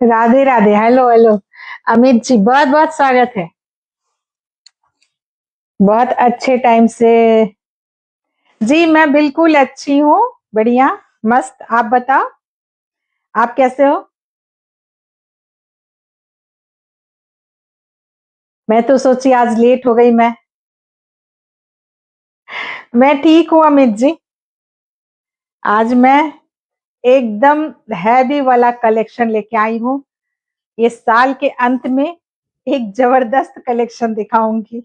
Radhe Radhe. Hello hello. Amit ji, बहुत बहुत स्वागत है। बहुत अच्छे टाइम से। जी मैं बिल्कुल अच्छी हूँ। बढ़िया। मस्त। आप बताओ, आप कैसे हो? मैं तो सोची आज लेट हो गई मैं ठीक हूँ अमित जी। आज मैं एकदम हैवी वाला कलेक्शन लेके आई हूँ। ये साल के अंत में एक जबरदस्त कलेक्शन दिखाऊंगी।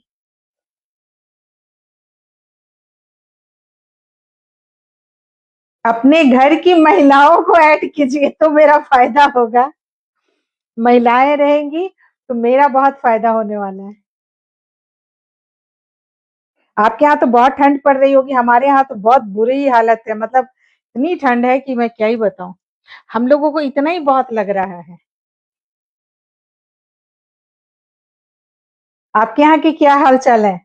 अपने घर की महिलाओं को ऐड कीजिए तो मेरा फायदा होगा। महिलाएं रहेंगी तो मेरा बहुत फायदा होने वाला है। आपके यहाँ तो बहुत ठंड पड़ रही होगी, हमारे यहाँ तो बहुत बुरी हालत है। मतलब इतनी ठंड है कि मैं क्या ही बताऊं। हम लोगों को इतना ही बहुत लग रहा है। आपके यहाँ की क्या हाल चाल है?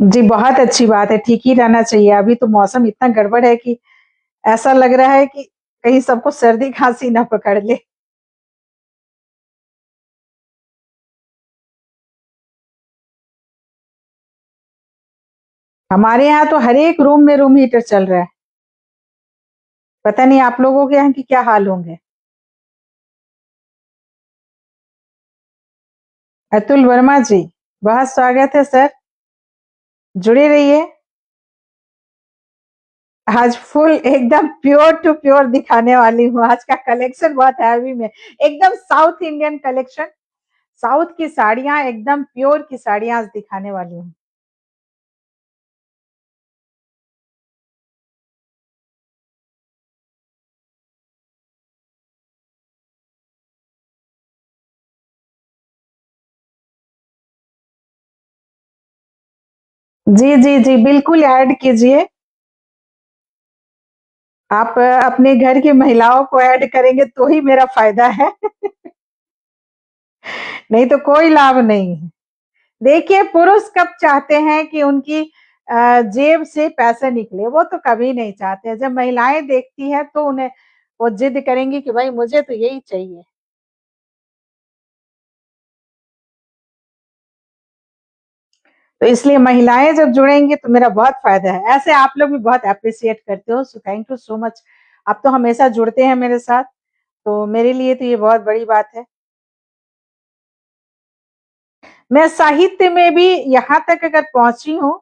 जी बहुत अच्छी बात है, ठीक ही रहना चाहिए। अभी तो मौसम इतना गड़बड़ है कि ऐसा लग रहा है कि कहीं सबको सर्दी खांसी ना पकड़ ले। हमारे यहाँ तो हर एक रूम में रूम हीटर चल रहा है। पता नहीं आप लोगों के यहाँ की क्या हाल होंगे। अतुल वर्मा जी, बहुत स्वागत है सर। जुड़े रहिए। आज फुल एकदम प्योर टू प्योर दिखाने वाली हूँ। आज का कलेक्शन बहुत हैवी में, एकदम साउथ इंडियन कलेक्शन। साउथ की साड़ियां, एकदम प्योर की साड़ियां आज दिखाने वाली हूँ। जी जी जी, बिल्कुल ऐड कीजिए। आप अपने घर की महिलाओं को ऐड करेंगे तो ही मेरा फायदा है। नहीं तो कोई लाभ नहीं है। देखिए, पुरुष कब चाहते हैं कि उनकी जेब से पैसे निकले? वो तो कभी नहीं चाहते। जब महिलाएं देखती है तो उन्हें वो जिद करेंगी कि भाई मुझे तो यही चाहिए। तो इसलिए महिलाएं जब जुड़ेंगी तो मेरा बहुत फायदा है। ऐसे आप लोग भी बहुत अप्रिशिएट करते हो, so thank you so much. आप तो हमेशा जुड़ते हैं मेरे साथ, तो मेरे लिए तो ये बहुत बड़ी बात है। मैं साहित्य में भी यहाँ तक अगर पहुंची हूँ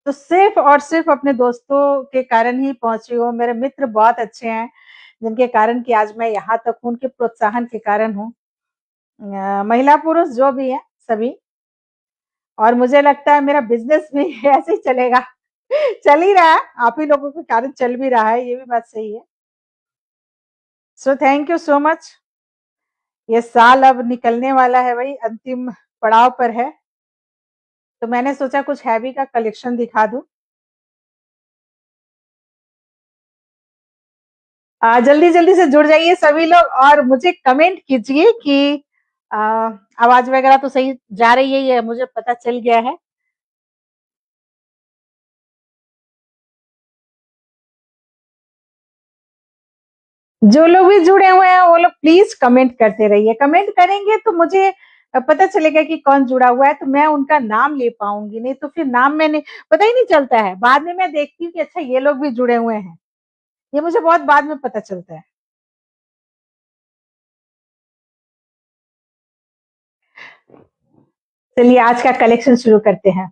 तो सिर्फ और सिर्फ अपने दोस्तों के कारण ही पहुंची हूँ। मेरे मित्र बहुत अच्छे हैं जिनके कारण कि आज मैं यहाँ तक हूँ, उनके प्रोत्साहन के कारण हूँ। महिला पुरुष जो भी है सभी। और मुझे लगता है मेरा बिजनेस भी ऐसे ही चलेगा। चल ही रहा है, आप ही लोगों के कारण चल भी रहा है, ये भी बात सही है। So thank you so much. ये साल अब निकलने वाला है भाई, अंतिम पड़ाव पर है। तो मैंने सोचा कुछ हैवी का कलेक्शन दिखा दूं। जल्दी जल्दी से जुड़ जाइए सभी लोग और मुझे कमेंट कीजिए कि आ, आवाज वगैरह तो सही जा रही है, ये मुझे पता चल गया है। जो लोग भी जुड़े हुए हैं वो लोग प्लीज कमेंट करते रहिए। कमेंट करेंगे तो मुझे पता चलेगा कि कौन जुड़ा हुआ है, तो मैं उनका नाम ले पाऊंगी। नहीं तो फिर नाम मैंने पता ही नहीं चलता है। बाद में मैं देखती हूँ कि अच्छा ये लोग भी जुड़े हुए हैं, ये मुझे बहुत बाद में पता चलता है। चलिए आज का कलेक्शन शुरू करते हैं।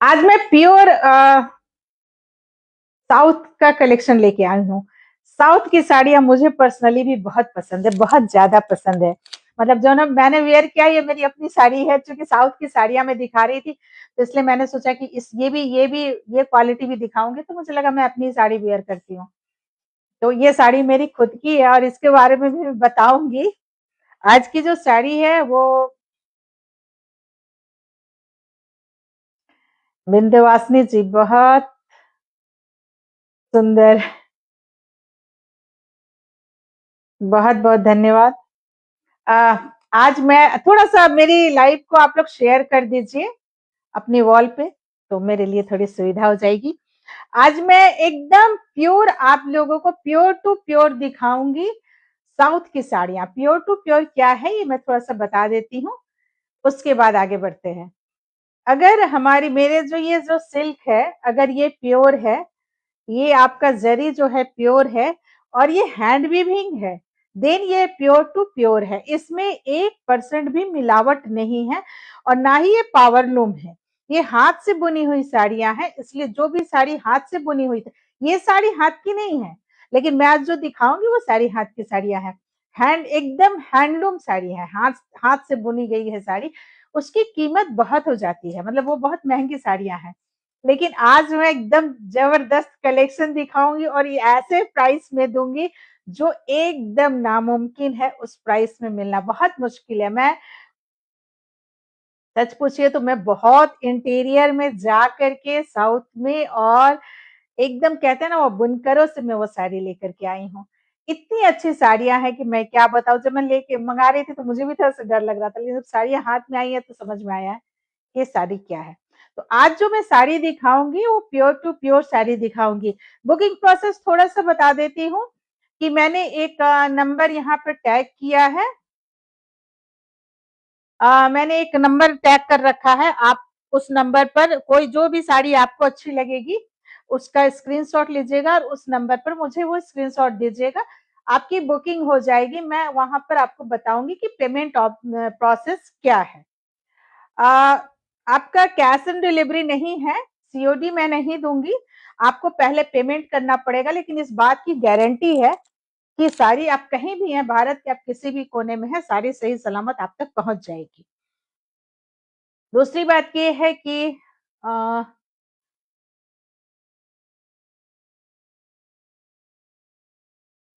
आज मैं प्योर साउथ का कलेक्शन लेके आई हूँ। साउथ की साड़ियां मुझे पर्सनली भी बहुत पसंद है, बहुत ज्यादा पसंद है। मतलब जो ना मैंने वेयर किया, ये मेरी अपनी साड़ी है। क्योंकि साउथ की साड़ियां मैं दिखा रही थी तो इसलिए मैंने सोचा कि इस ये भी ये क्वालिटी भी दिखाऊंगी, तो मुझे लगा मैं अपनी साड़ी वेयर करती हूँ। तो ये साड़ी मेरी खुद की है और इसके बारे में भी मैं बताऊंगी। आज की जो साड़ी है वो विंध्यवासिनी जी, बहुत सुंदर। बहुत-बहुत धन्यवाद। अ, आज मैं थोड़ा-सा मेरी लाइफ को आप लोग शेयर कर दीजिए अपनी वॉल पे, तो मेरे लिए थोड़ी सुविधा हो जाएगी। आज मैं एकदम प्योर आप लोगों को प्योर टू प्योर दिखाऊँगी साउथ की साड़ियाँ। प्योर टू प्योर क्या है ये मैं थोड़ा-सा बता देती हूँ, उसके बाद आगे बढ़ते हैं। अगर हमारी मेरे जो ये जो सिल्क है, अगर ये प्योर है, ये आपका ज़री जो है प्योर है और ये हैंड वीविंग है, देन ये प्योर टू प्योर है। इसमें 1% भी मिलावट नहीं है और ना ही ये पावर लूम है। ये हाथ से बुनी हुई साड़ियाँ हैं, इसलिए जो भी साड़ी हाथ से बुनी हुई ये साड़ी हाथ की नहीं है, लेकिन मैं आज जो दिखाऊँगी वो सारी हाथ की साड़ियाँ हैं। एकदम हैंडलूम साड़ी है, हाथ हाथ से बुनी गई है साड़ी। उसकी कीमत बहुत हो जाती है, मतलब वो बहुत महँगी साड़ियाँ हैं। लेकिन आज मैं एकदम ज़बरदस्त कलेक्शन दिखाऊँगी और ये ऐसे प्राइस में दूँगी, जो एकदम नामुमकिन है उस प्राइस में मिलना, बहुत मुश्किल है। मैं सच पूछिए तो मैं बहुत इंटीरियर में जा कर के साउथ में और एकदम कहते हैं ना वो बुनकरों से मैं वो साड़ी लेकर के आई हूँ। इतनी अच्छी साड़ियाँ हैं कि मैं क्या बताऊँ, जब मैं लेके मँगा रही थी तो मुझे भी थोड़ा-सा डर लग रहा था, लेकिन जब साड़ियाँ हाथ में आई हैं तो समझ में आया है, ये साड़ी क्या है। तो आज जो मैं साड़ी दिखाऊँगी वो प्योर टू प्योर साड़ी दिखाऊँगी। बुकिंग प्रोसेस थोड़ा-सा बता देती हूँ कि मैंने एक नंबर यहाँ पे टैग किया है। मैंने एक नंबर टैग कर रखा है, आप उस नंबर पर कोई जो भी साड़ी आपको अच्छी लगेगी, उसका स्क्रीनशॉट लीजिएगा और उस नंबर पर मुझे वो स्क्रीनशॉट दीजिएगा। आपकी बुकिंग हो जाएगी, मैं वहाँ पर आपको बताऊँगी कि पेमेंट प्रोसेस क्या है। अ, आपका कैश ऑन डिलीवरी नहीं है, सीओडी मैं नहीं दूँगी, आपको पहले पेमेंट करना पड़ेगा, लेकिन इस बात की गारंटी है कि साड़ी आप कहीं भी हैं, भारत के आप किसी भी कोने में हैं, साड़ी सही सलामत आप तक पहुँच जाएगी। दूसरी बात ये है कि अ,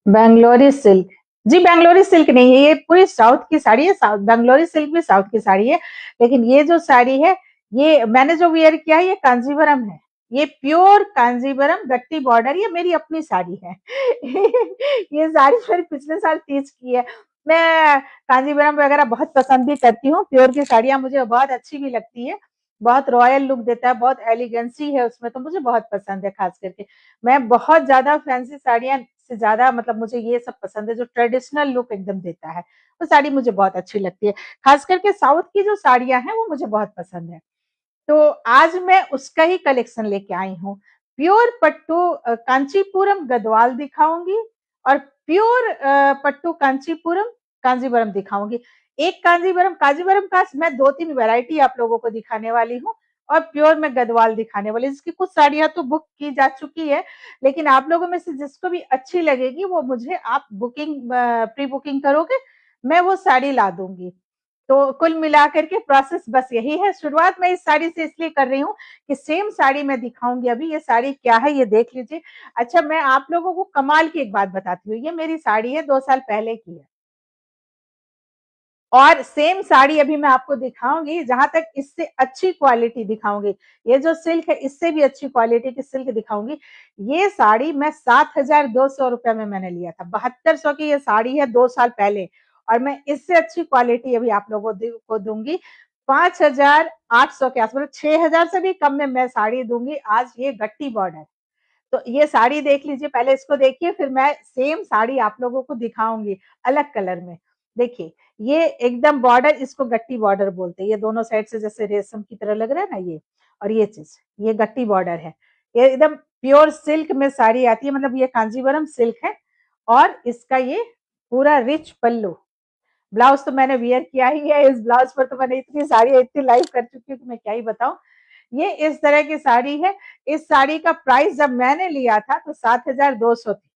बैंगलोरी सिल्क जी, बैंगलोरी सिल्क नहीं है, ये पूरी साउथ की साड़ी है, साउथ बैंगलोरी सिल्क भी साउथ की साड़ी है, लेकिन ये जो साड़ी है, ये मैंने जो वियर किया है, ये कांजीवरम है। ये प्योर कांजीवरम गट्टी बॉर्डर ये मेरी अपनी साड़ी है। ये साड़ी मैंने पिछले साल स्टिच की है। मैं कांजीवरम वगैरह बहुत पसंद भी करती हूँ, प्योर की साड़ियाँ मुझे बहुत अच्छी भी लगती है, बहुत रॉयल लुक देता है, बहुत एलिगेंसी है उसमें, तो मुझे बहुत पसंद है खास करके। मैं बहुत ज़्यादा फैंसी साड़ियाँ से ज़्यादा मतलब मुझे ये सब पसंद है जो ट्रेडिशनल लुक एकदम देता है, वो साड़ी मुझे बहुत अच्छी लगती है। खास करके साउथ की जो साड़ियाँ हैं वो मुझे बहुत पसंद है। तो आज मैं उसका ही कलेक्शन लेके आई हूँ। प्योर पट्टू कांचीपुरम गढ़वाल दिखाऊँगी और प्योर पट्टू कांचीपुरम कांजीवरम दिखाऊँगी। एक कांजीवरम का मैं 2-3 वैरायटी आप लोगों को दिखाने वाली हूँ और प्योर मैं गढ़वाल दिखाने वाली हूँ। इसकी कुछ साड़ियाँ तो बुक की जा चुकी है, लेकिन आप लोगों में से जिसको भी अच्छी लगेगी वो मुझे आप प्री बुकिंग करोगे, मैं वो साड़ी ला दूँगी। तो कुल मिलाकर के प्रोसेस बस यही है। शुरुआत मैं इस साड़ी से इसलिए कर रही हूँ कि सेम साड़ी मैं दिखाऊँगी अभी, ये साड़ी क्या है ये देख लीजिए। अच्छा मैं आप लोगों को कमाल की एक बात बताती हूँ, ये मेरी साड़ी है 2 साल पहले की है। और सेम साड़ी अभी मैं आपको दिखाऊँगी, जहाँ तक इससे अच्छी क्वालिटी दिखाऊँगी। ये जो सिल्क है इससे भी अच्छी क्वालिटी की सिल्क दिखाऊँगी। ये साड़ी मैं 7,200 रुपए में मैंने लिया था। 7200 की ये साड़ी है 2 साल पहले और मैं इससे अच्छी क्वालिटी अभी आप लोगों को दूँगी 5,800 के आस-पास, मतलब 6,000 से भी कम में मैं साड़ी दूँगी आज ये गट्टी बॉर्डर। तो ये साड़ी देख लीजिए, पहले इसको देखिए फिर मैं सेम साड़ी आप लोगों को दिखाऊँगी अलग कलर में। देखिए, ये एकदम बॉर्डर इसको गट्टी बॉर्डर बोलते हैं। ये दोनों साइड से जैसे रेशम की तरह लग रहा है ना ये और ये चीज़, ये गट्टी बॉर्डर है। ये एकदम प्योर सिल्क में साड़ी आती है, मतलब ये कांजीवरम सिल्क है और इसका ये पूरा रिच पल्लू। ब्लाउज़ तो मैंने वियर किया ही है, इस ब्लाउज़ पर तो मैंने इतनी साड़ियाँ इतनी लाइव कर चुकी हूँ कि मैं क्या ही बताऊँ। ये इस तरह की साड़ी है, इस साड़ी का प्राइस जब मैंने लिया था तो 7,200 थी।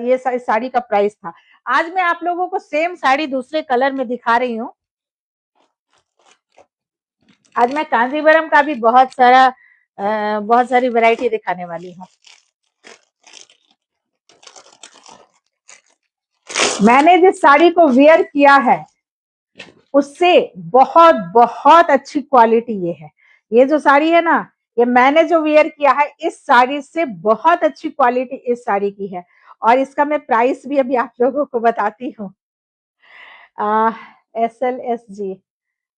ये इस साड़ी का प्राइस था। आज मैं आप लोगों को सेम साड़ी दूसरे कलर में दिखा रही हूँ। आज मैं कांजीवरम का भी बहुत सारी वैरायटी दिखाने वाली हूँ। मैंने जिस साड़ी को वियर किया है उससे बहुत बहुत अच्छी क्वालिटी ये है। ये जो साड़ी है ना, ये मैंने जो वियर किया है इस साड़ी से बहुत अच्छी क्वालिटी इस साड़ी की है और इसका मैं प्राइस भी अभी आप लोगों को बताती हूँ। SLSG,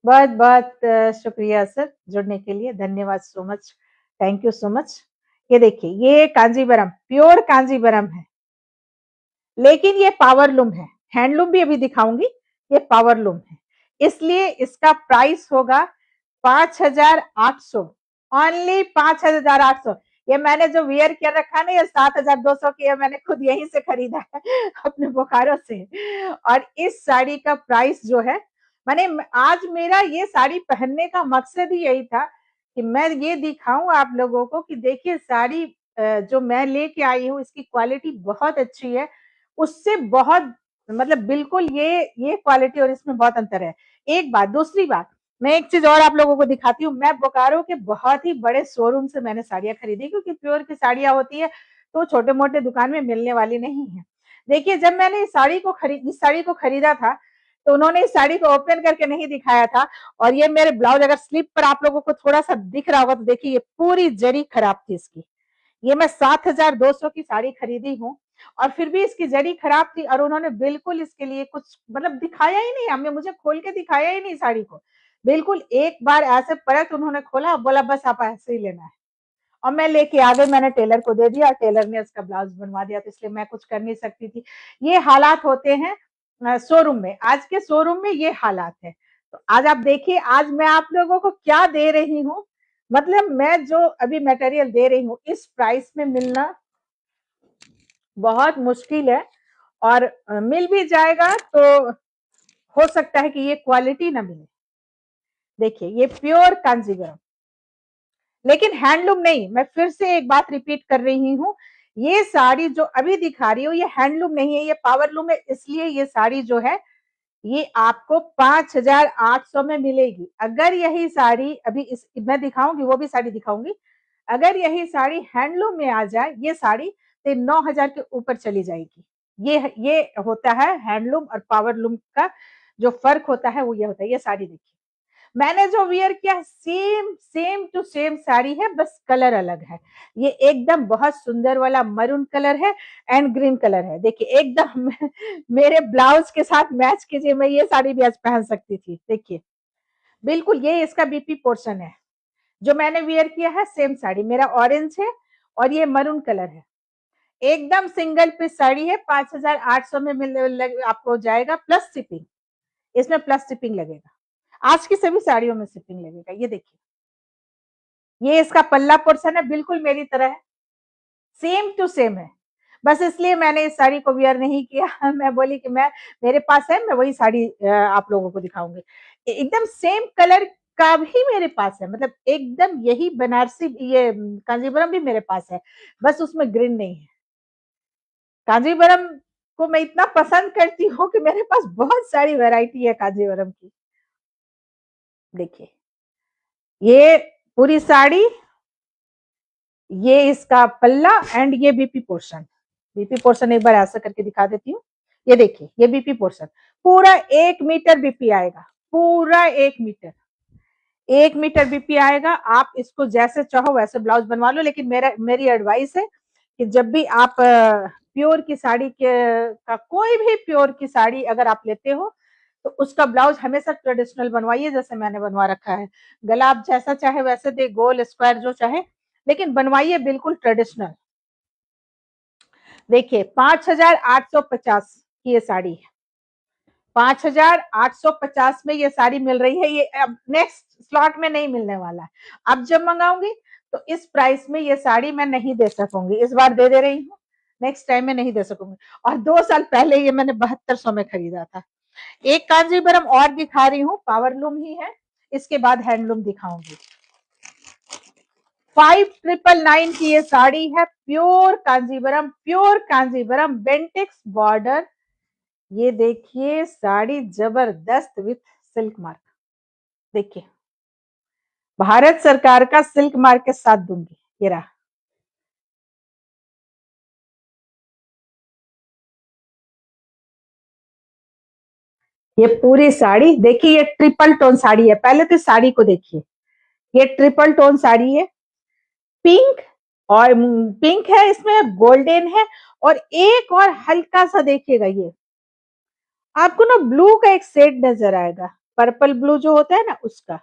बहुत बहुत शुक्रिया सर जुड़ने के लिए, धन्यवाद so much, thank you so much. ये देखिए, ये कांजीवरम, प्योर कांजीवरम है, लेकिन ये पावरलूम है, हैंडलूम भी अभी दिखाऊंगी, ये पावरलूम है, इसलिए इसका प्राइस होगा 5,800, ओनली 5,800। ये मैंने जो वियर किया रखा ना, ये 7,200 की है, मैंने खुद यहीं से खरीदा है अपने बोकारो से। और इस साड़ी का प्राइस जो है, मैंने आज मेरा ये साड़ी पहनने का मकसद ही यही था कि मैं ये दिखाऊं आप लोगों को कि देखिए साड़ी जो मैं लेके आई हूँ इसकी क्वालिटी बहुत अच्छी है, उससे बहुत मतलब बिल्कुल ये क्वालिटी और इसमें बहुत अंतर है। एक बात, दूसरी बात, मैं एक चीज और आप लोगों को दिखाती हूँ। मैं बोकारो के बहुत ही बड़े शोरूम से मैंने साड़ियां खरीदी, क्योंकि प्योर की साड़ियां होती है तो छोटे मोटे दुकान में मिलने वाली नहीं है। देखिए, जब मैंने इस साड़ी को खरीदा था, तो उन्होंने इस साड़ी को ओपन करके नहीं दिखाया था। और ये मेरे ब्लाउज, अगर स्लिप पर आप लोगों को थोड़ा सा दिख रहा होगा तो देखिए, ये पूरी जरी खराब थी इसकी। ये मैं 7,200 की साड़ी खरीदी हूँ, और फिर भी इसकी जरी खराब थी, और उन्होंने बिल्कुल इसके लिए कुछ मतलब दिखाया ही नहीं, हमें मुझे खोल के दिखाया ही नहीं साड़ी को। बिल्कुल एक बार ऐसे परत उन्होंने खोला, बोला बस आप ऐसे ही लेना है, और मैं लेके आ गई, मैंने टेलर को दे दिया, टेलर ने उसका ब्लाउज बनवा दिया, तो इसलिए मैं कुछ कर नहीं सकती थी। ये हालात होते हैं शोरूम में, आज के शोरूम में ये हालात है। तो आज आप देखिए, आज मैं आप लोगों को क्या दे रही हूँ, मतलब मैं जो अभी मटेरियल दे रही हूँ इस प्राइस में मिलना बहुत मुश्किल है, और मिल भी जाएगा तो हो सकता है कि ये क्वालिटी ना मिले। देखिए, ये प्योर कांजीवरम, लेकिन हैंडलूम नहीं। मैं फिर से एक बात रिपीट कर रही हूँ, ये साड़ी जो अभी दिखा रही हूँ ये हैंडलूम नहीं है, ये पावरलूम है, इसलिए ये साड़ी जो है ये आपको 5,800 में मिलेगी। अगर यही साड़ी अभी इस मैं दिखाऊंगी, वो भी साड़ी दिखाऊंगी, अगर यही साड़ी हैंडलूम में आ जाए ये साड़ी, तो 9,000 के ऊपर चली जाएगी। ये होता है हैंडलूम और पावरलूम का जो फर्क होता है, वो ये होता है। ये साड़ी देखिए, मैंने जो वियर किया same same to same sari है, बस कलर अलग है। ये एकदम बहुत सुंदर वाला मरून कलर है एंड ग्रीन कलर है। देखिए एकदम मेरे ब्लाउज के साथ मैच कीजिए, मैं ये साड़ी भी आज पहन सकती थी। देखिए बिल्कुल ये इसका बीपी पोर्शन है, जो मैंने वियर किया है सेम साड़ी मेरा ऑरेंज है और ये मरून कलर है। एकदम सिंगल पीस साड़ी है, 5,800 में आपको जाएगा, प्लस शिपिंग, इसमें प्लस शिपिंग लगेगा। आज की सभी साड़ियों में शिपिंग लगेगा। ये देखिए, ये इसका पल्ला पोर्शन है, बिल्कुल मेरी तरह है, सेम टू सेम है। बस इसलिए मैंने इस साड़ी को वियर नहीं किया मैं बोली कि मैं मेरे पास है, मैं वही साड़ी आप लोगों को दिखाऊंगी। एकदम सेम कलर का भी मेरे पास है, मतलब एकदम यही बनारसी ये कांजीवरम भी मेरे पास है, बस उसमें ग्रीन नहीं है। कांजीवरम को मैं इतना पसंद करती हूँ कि मेरे पास बहुत सारी वैरायटी है कांजीवरम की। देखिए ये पूरी साड़ी, ये इसका पल्ला एंड ये बीपी पोर्शन। बीपी पोर्शन एक बार ऐसा करके दिखा देती हूँ। ये देखिए, ये बीपी पोर्शन पूरा 1 मीटर बीपी आएगा, पूरा 1 मीटर, 1 मीटर बीपी आएगा। आप इसको जैसे चाहो वैसे ब्लाउज बनवा लो, लेकिन मेरी एडवाइस है कि जब भी आप प्योर की साड़ी का कोई भी प्योर की साड़ी अगर आप लेते हो, तो उसका ब्लाउज हमेशा ट्रेडिशनल बनवाइए, जैसे मैंने बनवा रखा है। गला आप जैसा चाहे वैसे दे, गोल स्क्वायर जो चाहे, लेकिन बनवाइए बिल्कुल ट्रेडिशनल। देखिए 5,850 की ये साड़ी है, 5,850 में ये साड़ी मिल रही है। ये अब नेक्स्ट स्लॉट में नहीं मिलने वाला है, अब जब मंगाऊंगी तो इस प्राइस में ये साड़ी मैं नहीं दे सकूंगी। इस बार दे रही हूँ, नेक्स्ट टाइम में नहीं दे सकूंगी। और 2 साल पहले ये मैंने 7200 में खरीदा था। एक कांजीवरम और दिखा रही हूँ, पावरलूम ही है, इसके बाद हैंडलूम दिखाऊंगी। 5,999 की ये साड़ी है, प्योर कांजीवरम बेंटेक्स बॉर्डर। ये देखिए साड़ी जबरदस्त विथ सिल्क मार्क। देखिए भारत सरकार का सिल्क मार्क के साथ दूंगी, ये रहा। ये पूरी साड़ी देखिए, ये ट्रिपल टोन साड़ी है। पहले तो साड़ी को देखिए, ये ट्रिपल टोन साड़ी है, पिंक और पिंक है, इसमें गोल्डन है और एक और हल्का सा देखिएगा, ये आपको ना ब्लू का एक शेड नजर आएगा, पर्पल ब्लू जो होता है ना उसका।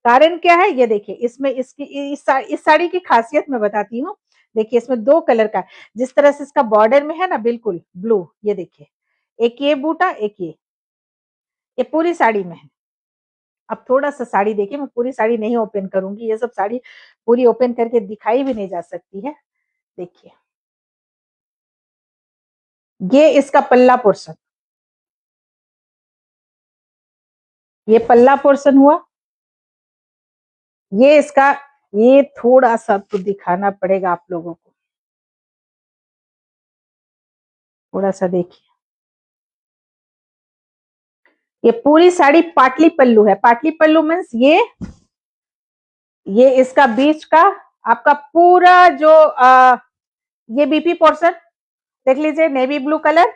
कारण क्या है ये देखिए, इसमें इसकी इस साड़ी की खासियत मैं बताती हूँ। देखिए इसमें दो कलर का, जिस तरह से इसका बॉर्डर में है ना बिल्कुल ब्लू, ये देखिए एक ये बूटा, एक ये पूरी साड़ी में है। अब थोड़ा सा साड़ी देखिए, मैं पूरी साड़ी नहीं ओपन करूंगी, ये सब साड़ी पूरी ओपन करके दिखाई भी नहीं जा सकती है। देखिए ये इसका पल्ला पोर्शन, ये पल्ला पोर्शन हुआ। ये इसका, ये थोड़ा सा तो दिखाना पड़ेगा आप लोगों को, थोड़ा सा देखिए। ये पूरी साड़ी पाटली पल्लू है। पाटली पल्लू मीन्स ये इसका बीच का आपका पूरा जो ये बीपी पोर्शन देख लीजिए, नेवी ब्लू कलर,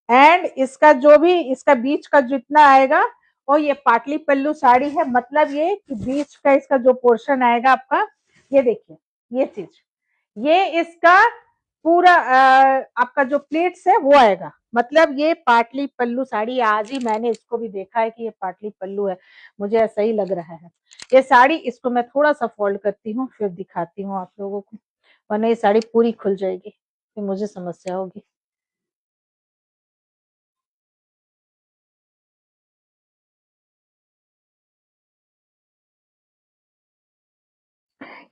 एंड इसका जो भी इसका बीच का जितना आएगा, और ये पाटली पल्लू साड़ी है, मतलब ये कि बीच का इसका जो पोर्शन आएगा आपका, ये देखिए ये चीज, ये इसका पूरा आपका जो प्लेट्स है वो आएगा, मतलब ये पाटली पल्लू साड़ी। आज ही मैंने इसको भी देखा है कि ये पाटली पल्लू है, मुझे ऐसा ही लग रहा है। ये साड़ी, इसको मैं थोड़ा सा फोल्ड करती हूँ फिर दिखाती हूँ आप लोगों को, वरना ये साड़ी पूरी खुल जाएगी फिर मुझे समस्या होगी।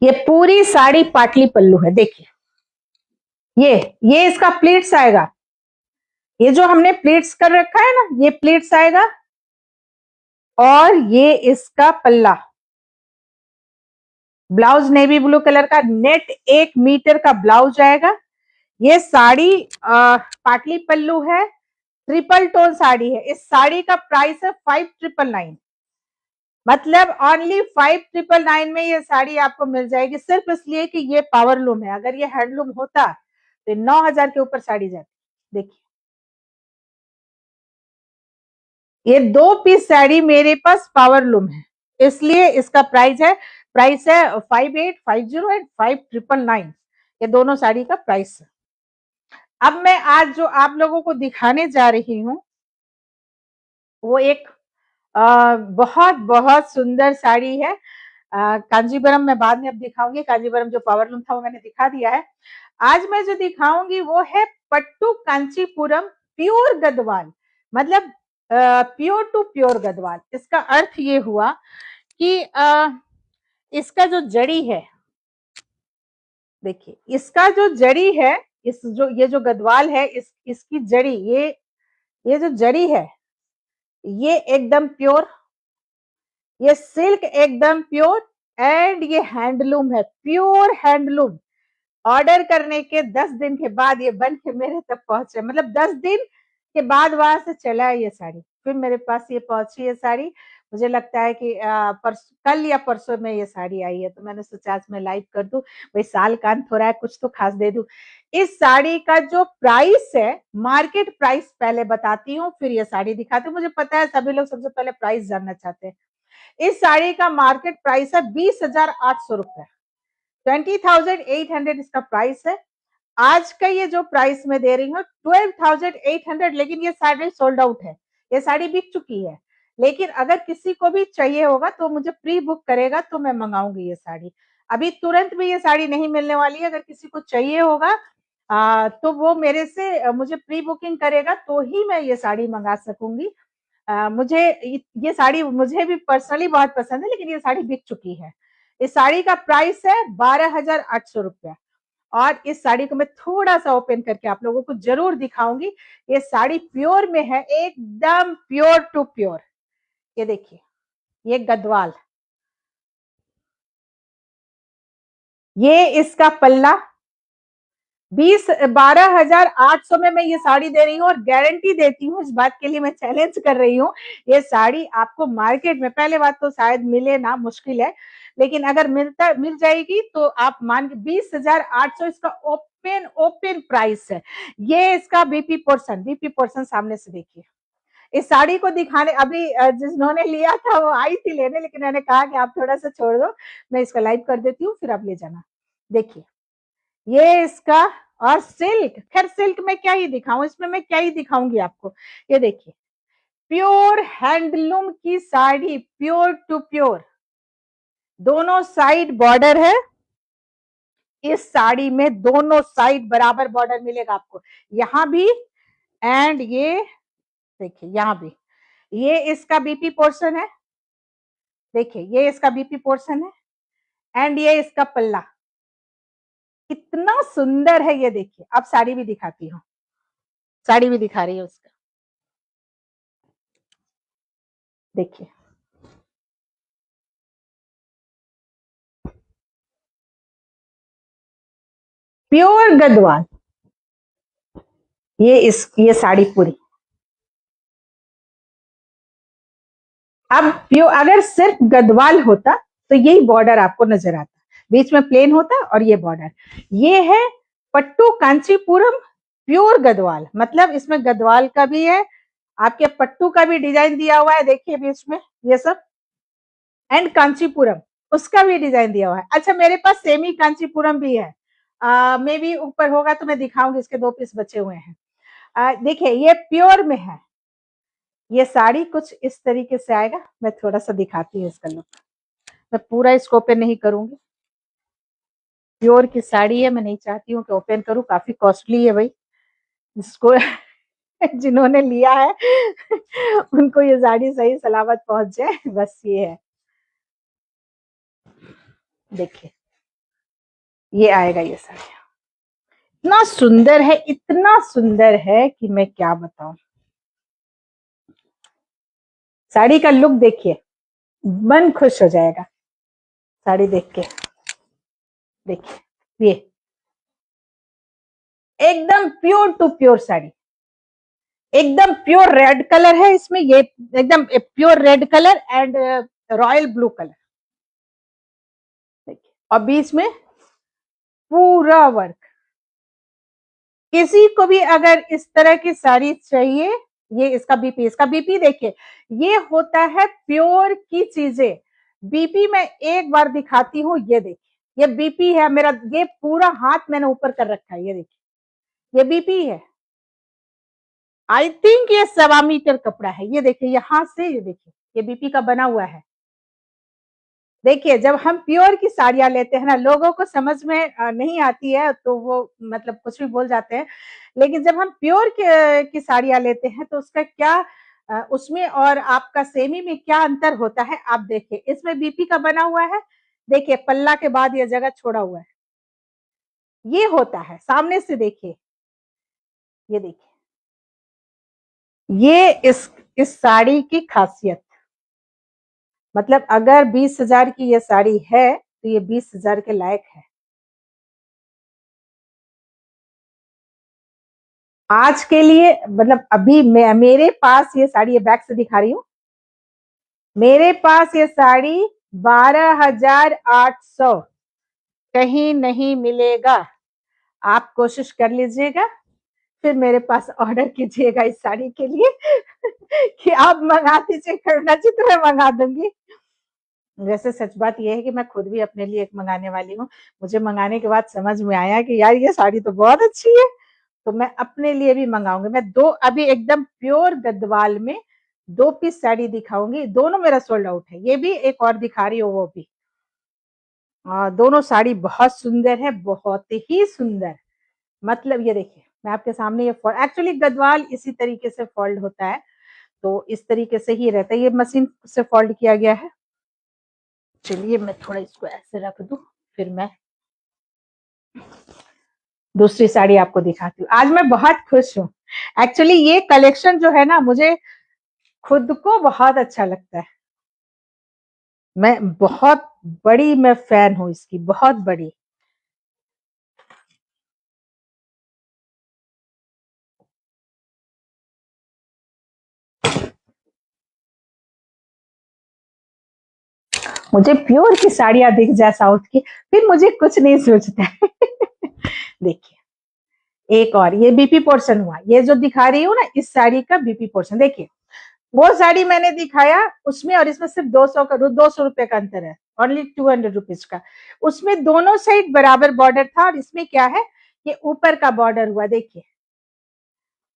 ये पूरी साड़ी पाटली पल्लू है, देखिए ये इसका प्लेट्स आएगा, ये जो हमने प्लेट्स कर रखा है ना, ये प्लेट्स आएगा, और ये इसका पल्ला, ब्लाउज नेवी ब्लू कलर का, नेट 1 मीटर का ब्लाउज आएगा। ये साड़ी पाटली पल्लू है, ट्रिपल टोन साड़ी है। इस साड़ी का प्राइस है 5999, मतलब ओनली 5999 में ये साड़ी आपको मिल जाएगी, सिर्फ इसलिए कि ये पावरलूम है। अगर ये हैंडलूम होता तो 9000 के ऊपर साड़ी जाती। देखिए ये 2 पीस साड़ी मेरे पास पावरलूम है, इसलिए इसका प्राइस है 5850 एंड 5999, ये दोनों साड़ी का प्राइस है। अब मैं आज जो आप लोगों को दिखाने जा रही हूँ वो एक बहुत बहुत सुंदर साड़ी है। कांजीवरम मैं बाद में अब दिखाऊंगी, कांजीवरम जो पावरलूम था वो मैंने दिखा दिया है। आज मैं जो दिखाऊंगी वो है पट्टू कांचीपुरम प्योर गदवाल, मतलब प्योर टू प्योर गदवाल। इसका अर्थ ये हुआ कि इसका जो जड़ी है, देखिए इसका जो जड़ी है, इस जो ये जो गदवाल है, इसकी जड़ी, ये जो जड़ी है ये एकदम प्योर, ये सिल्क एकदम प्योर, एंड ये हैंडलूम है, प्योर हैंडलूम। ऑर्डर करने के 10 दिन के बाद ये बन के मेरे तक पहुंचे, मतलब 10 दिन के बाद वहां से चला है ये साड़ी, फिर मेरे पास ये पहुंची है साड़ी। मुझे लगता है कि कल या परसों में ये साड़ी आई है, तो मैंने सोचा आज मैं लाइव कर दूं, भाई साल का अंत हो रहा है, कुछ तो खास दे दूं। इस साड़ी का जो प्राइस है, मार्केट प्राइस पहले बताती हूँ फिर ये साड़ी दिखाती हूँ। मुझे पता है सभी लोग सबसे पहले प्राइस जानना चाहते हैं। इस साड़ी का मार्केट प्राइस है 20,800 रुपए, 20,800 इसका प्राइस है। आज का ये जो प्राइस मैं दे रही हूँ 12,800, लेकिन ये साड़ी सोल्ड आउट है, ये साड़ी बिक चुकी है। लेकिन अगर किसी को भी चाहिए होगा तो मुझे प्री बुक करेगा तो मैं मंगाऊंगी ये साड़ी। अभी तुरंत भी ये साड़ी नहीं मिलने वाली है, अगर किसी को चाहिए होगा तो वो मेरे से मुझे प्री बुकिंग करेगा तो ही मैं ये साड़ी मंगा सकूंगी। मुझे ये साड़ी मुझे भी पर्सनली बहुत पसंद है, लेकिन ये साड़ी बिक चुकी है। इस साड़ी का प्राइस है 12,800 रुपया, और इस साड़ी को मैं थोड़ा सा ओपन करके आप लोगों को जरूर दिखाऊंगी। ये साड़ी प्योर में है, एकदम प्योर टू प्योर। ये देखिए ये गदवाल, ये इसका पल्ला, 12,800 में मैं ये साड़ी दे रही हूँ, और गारंटी देती हूँ, इस बात के लिए मैं चैलेंज कर रही हूँ, ये साड़ी आपको मार्केट में, पहले बात तो शायद मिले ना, मुश्किल है, लेकिन अगर मिल जाएगी तो आप मान के 20,800 इसका ओपन ओपन प्राइस है। ये इसका बीपी पोर्शन सामने से देखिए। इस साड़ी को दिखाने अभी जिन्होंने लिया था वो आई थी लेने, लेकिन मैंने कहा कि आप थोड़ा सा छोड़ दो, मैं इसका लाइव कर देती हूँ फिर आप ले जाना। देखिए ये इसका, और सिल्क, खैर सिल्क में क्या ही दिखाऊं, इसमें मैं क्या ही दिखाऊंगी आपको। ये देखिए प्योर हैंडलूम की साड़ी, प्योर टू प्योर, दोनों साइड बॉर्डर है। इस साड़ी में दोनों साइड बराबर बॉर्डर मिलेगा आपको, यहां भी एंड ये देखिए यहां भी। ये इसका बीपी पोर्शन है, देखिए ये इसका बीपी पोर्शन है एंड ये इसका पल्ला, कितना सुंदर है ये देखिए। अब साड़ी भी दिखाती हूँ, साड़ी भी दिखा रही है उसका, देखिए प्योर गद्वाल, ये साड़ी पूरी। अब प्योर, अगर सिर्फ गद्वाल होता तो यही बॉर्डर आपको नजर आता, बीच में प्लेन होता और ये बॉर्डर। ये है पट्टू कांचीपुरम प्योर गद्वाल, मतलब इसमें गद्वाल का भी है, आपके पट्टू का भी डिजाइन दिया हुआ है, देखिए बीच में ये सब, एंड कांचीपुरम उसका भी डिजाइन दिया हुआ है। अच्छा मेरे पास सेमी कांचीपुरम भी है, मे भी ऊपर होगा तो मैं दिखाऊंगी, इसके 2 पीस बचे हुए हैं। देखिए ये प्योर में है, ये साड़ी कुछ इस तरीके से आएगा, मैं थोड़ा सा दिखाती हूँ इसका लुक, मैं पूरा इसको ओपन नहीं करूंगी, प्योर की साड़ी है, मैं नहीं चाहती हूँ कि ओपन करूँ, काफी कॉस्टली है भाई, जिसको जिन्होंने लिया है उनको ये साड़ी सही सलामत पहुंच जाए, बस ये है। देखिए ये आएगा ये साड़ी, इतना सुंदर है, इतना सुंदर है कि मैं क्या बताऊं। साड़ी का लुक देखिए, मन खुश हो जाएगा साड़ी देख के। देखिए ये एकदम प्योर टू प्योर साड़ी, एकदम प्योर रेड कलर है इसमें, ये एकदम pure red colour and royal blue colour, देखिए और बीच में पूरा वर्क। किसी को भी अगर इस तरह की साड़ी चाहिए, ये इसका बीपी देखिए, ये होता है प्योर की चीजें। बीपी मैं एक बार दिखाती हूँ, ये देखिए ये बीपी है मेरा, ये पूरा हाथ मैंने ऊपर कर रखा है, ये देखिए ये बीपी है। आई थिंक ये 1.25 मीटर कपड़ा है, ये देखिए यहाँ से, ये देखिए ये बीपी का बना हुआ है। देखिए जब हम प्योर की साड़ियां लेते हैं ना, लोगों को समझ में नहीं आती है तो वो मतलब कुछ भी बोल जाते हैं, लेकिन जब हम प्योर की साड़ियां लेते हैं तो उसका क्या उसमें और आपका सेमी में क्या अंतर होता है आप देखिए। इसमें बीपी का बना हुआ है, देखिए पल्ला के बाद ये जगह छोड़ा हुआ है, ये होता है सामने से देखिए, ये देखिए ये इस साड़ी की खासियत, मतलब अगर 20,000 की ये साड़ी है तो ये 20,000 के लायक है। आज के लिए मतलब अभी मेरे पास ये साड़ी, ये बैक से दिखा रही हूँ, मेरे पास ये साड़ी 12,800, कहीं नहीं मिलेगा। आप कोशिश कर लीजिएगा, फिर मेरे पास ऑर्डर कीजिएगा इस साड़ी के लिए कि आप मंगा दीजिए, करना चाहिए तो मैं मंगा दूंगी। वैसे सच बात यह है कि मैं खुद भी अपने लिए एक मंगाने वाली हूँ, मुझे मंगाने के बाद समझ में आया कि यार ये साड़ी तो बहुत अच्छी है, तो मैं अपने लिए भी मंगाऊंगी। मैं 2 अभी एकदम प्योर गद्वाल में 2 पीस साड़ी दिखाऊंगी, दोनों मेरा सोल्ड आउट है, ये भी एक और दिखा रही हूँ वो भी। दोनों साड़ी बहुत सुंदर है, बहुत ही सुंदर, मतलब ये देखिए मैं आपके सामने, ये एक्चुअली गद्वाल इसी तरीके से फोल्ड होता है, तो इस तरीके से ही रहता है, ये मशीन से फोल्ड किया गया है। चलिए मैं थोड़ा इसको ऐसे रख दूं, फिर मैं दूसरी साड़ी आपको दिखाती हूँ। आज मैं बहुत खुश हूँ, एक्चुअली ये कलेक्शन जो है ना, मुझे खुद को बहुत अच्छा लगता है, मैं बहुत बड़ी मैं फैन हूँ इसकी, बहुत बड़ी। मुझे प्योर की साड़ियां दिख जाए साउथ की, फिर मुझे कुछ नहीं सोचता है देखिए एक और, ये बीपी पोर्शन हुआ, ये जो दिखा रही हूँ ना इस साड़ी का बीपी पोर्शन, देखिए वो साड़ी मैंने दिखाया उसमें और इसमें सिर्फ 200 रुपए का अंतर है, ओनली 200 रुपीज का। उसमें दोनों साइड बराबर बॉर्डर था, और इसमें क्या है, ये ऊपर का बॉर्डर हुआ, देखिए।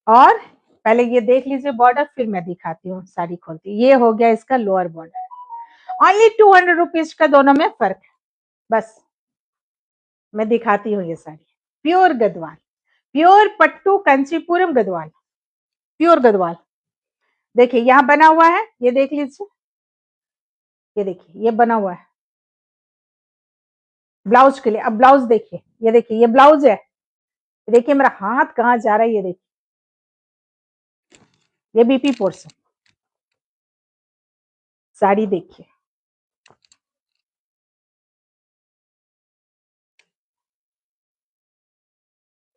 और पहले ये देख लीजिए बॉर्डर, फिर मैं दिखाती हूँ साड़ी खोलती। ये हो गया इसका लोअर बॉर्डर। ओनली 200 रुपीज का दोनों में फर्क है। बस मैं दिखाती हूँ ये sari, pure Gadwal, pure pattu Kanchipuram Gadwal, pure Gadwal. देखिए यहाँ बना हुआ है, ये देख लीजिए, ये देखिए ये बना हुआ है ब्लाउज के लिए। अब ब्लाउज देखिए, ये देखिए ये ब्लाउज है। देखिए मेरा हाथ कहाँ जा रहा है, ये देखिए, ये बीपी पोर्शन। साड़ी देखिए,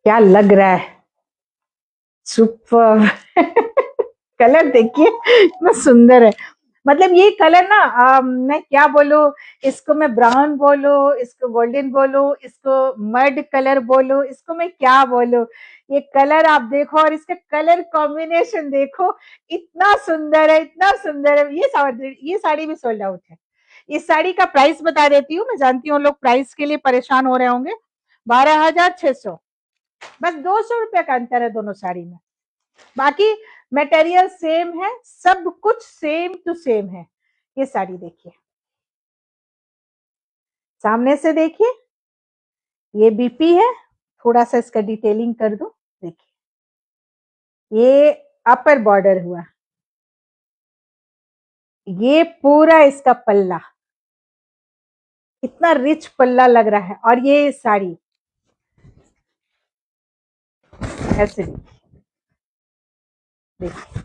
क्या लग रहा है, सुपर। कलर देखिए इतना सुंदर है। मतलब ये कलर ना, मैं क्या बोलूं, इसको मैं ब्राउन बोलूं, इसको गोल्डन बोलूं, इसको मड कलर बोलूं, इसको मैं क्या बोलूं। ये कलर आप देखो, और इसका कलर कॉम्बिनेशन देखो, इतना सुंदर है, इतना सुंदर है। ये साड़ी भी सोल्ड आउट है। इस साड़ी का प्राइस बता देती हूँ, मैं जानती हूँ लोग प्राइस के लिए परेशान हो रहे होंगे। 12,600। बस 200 रुपए का अंतर है दोनों साड़ी में। बाकी मटेरियल सेम है, सब कुछ सेम टू सेम है। ये साड़ी देखिए, सामने से देखिए, ये बीपी है। थोड़ा सा इसका डिटेलिंग कर दो, देखिए ये अपर बॉर्डर हुआ, ये पूरा इसका पल्ला, इतना रिच पल्ला लग रहा है। और ये साड़ी ऐसे देखिए,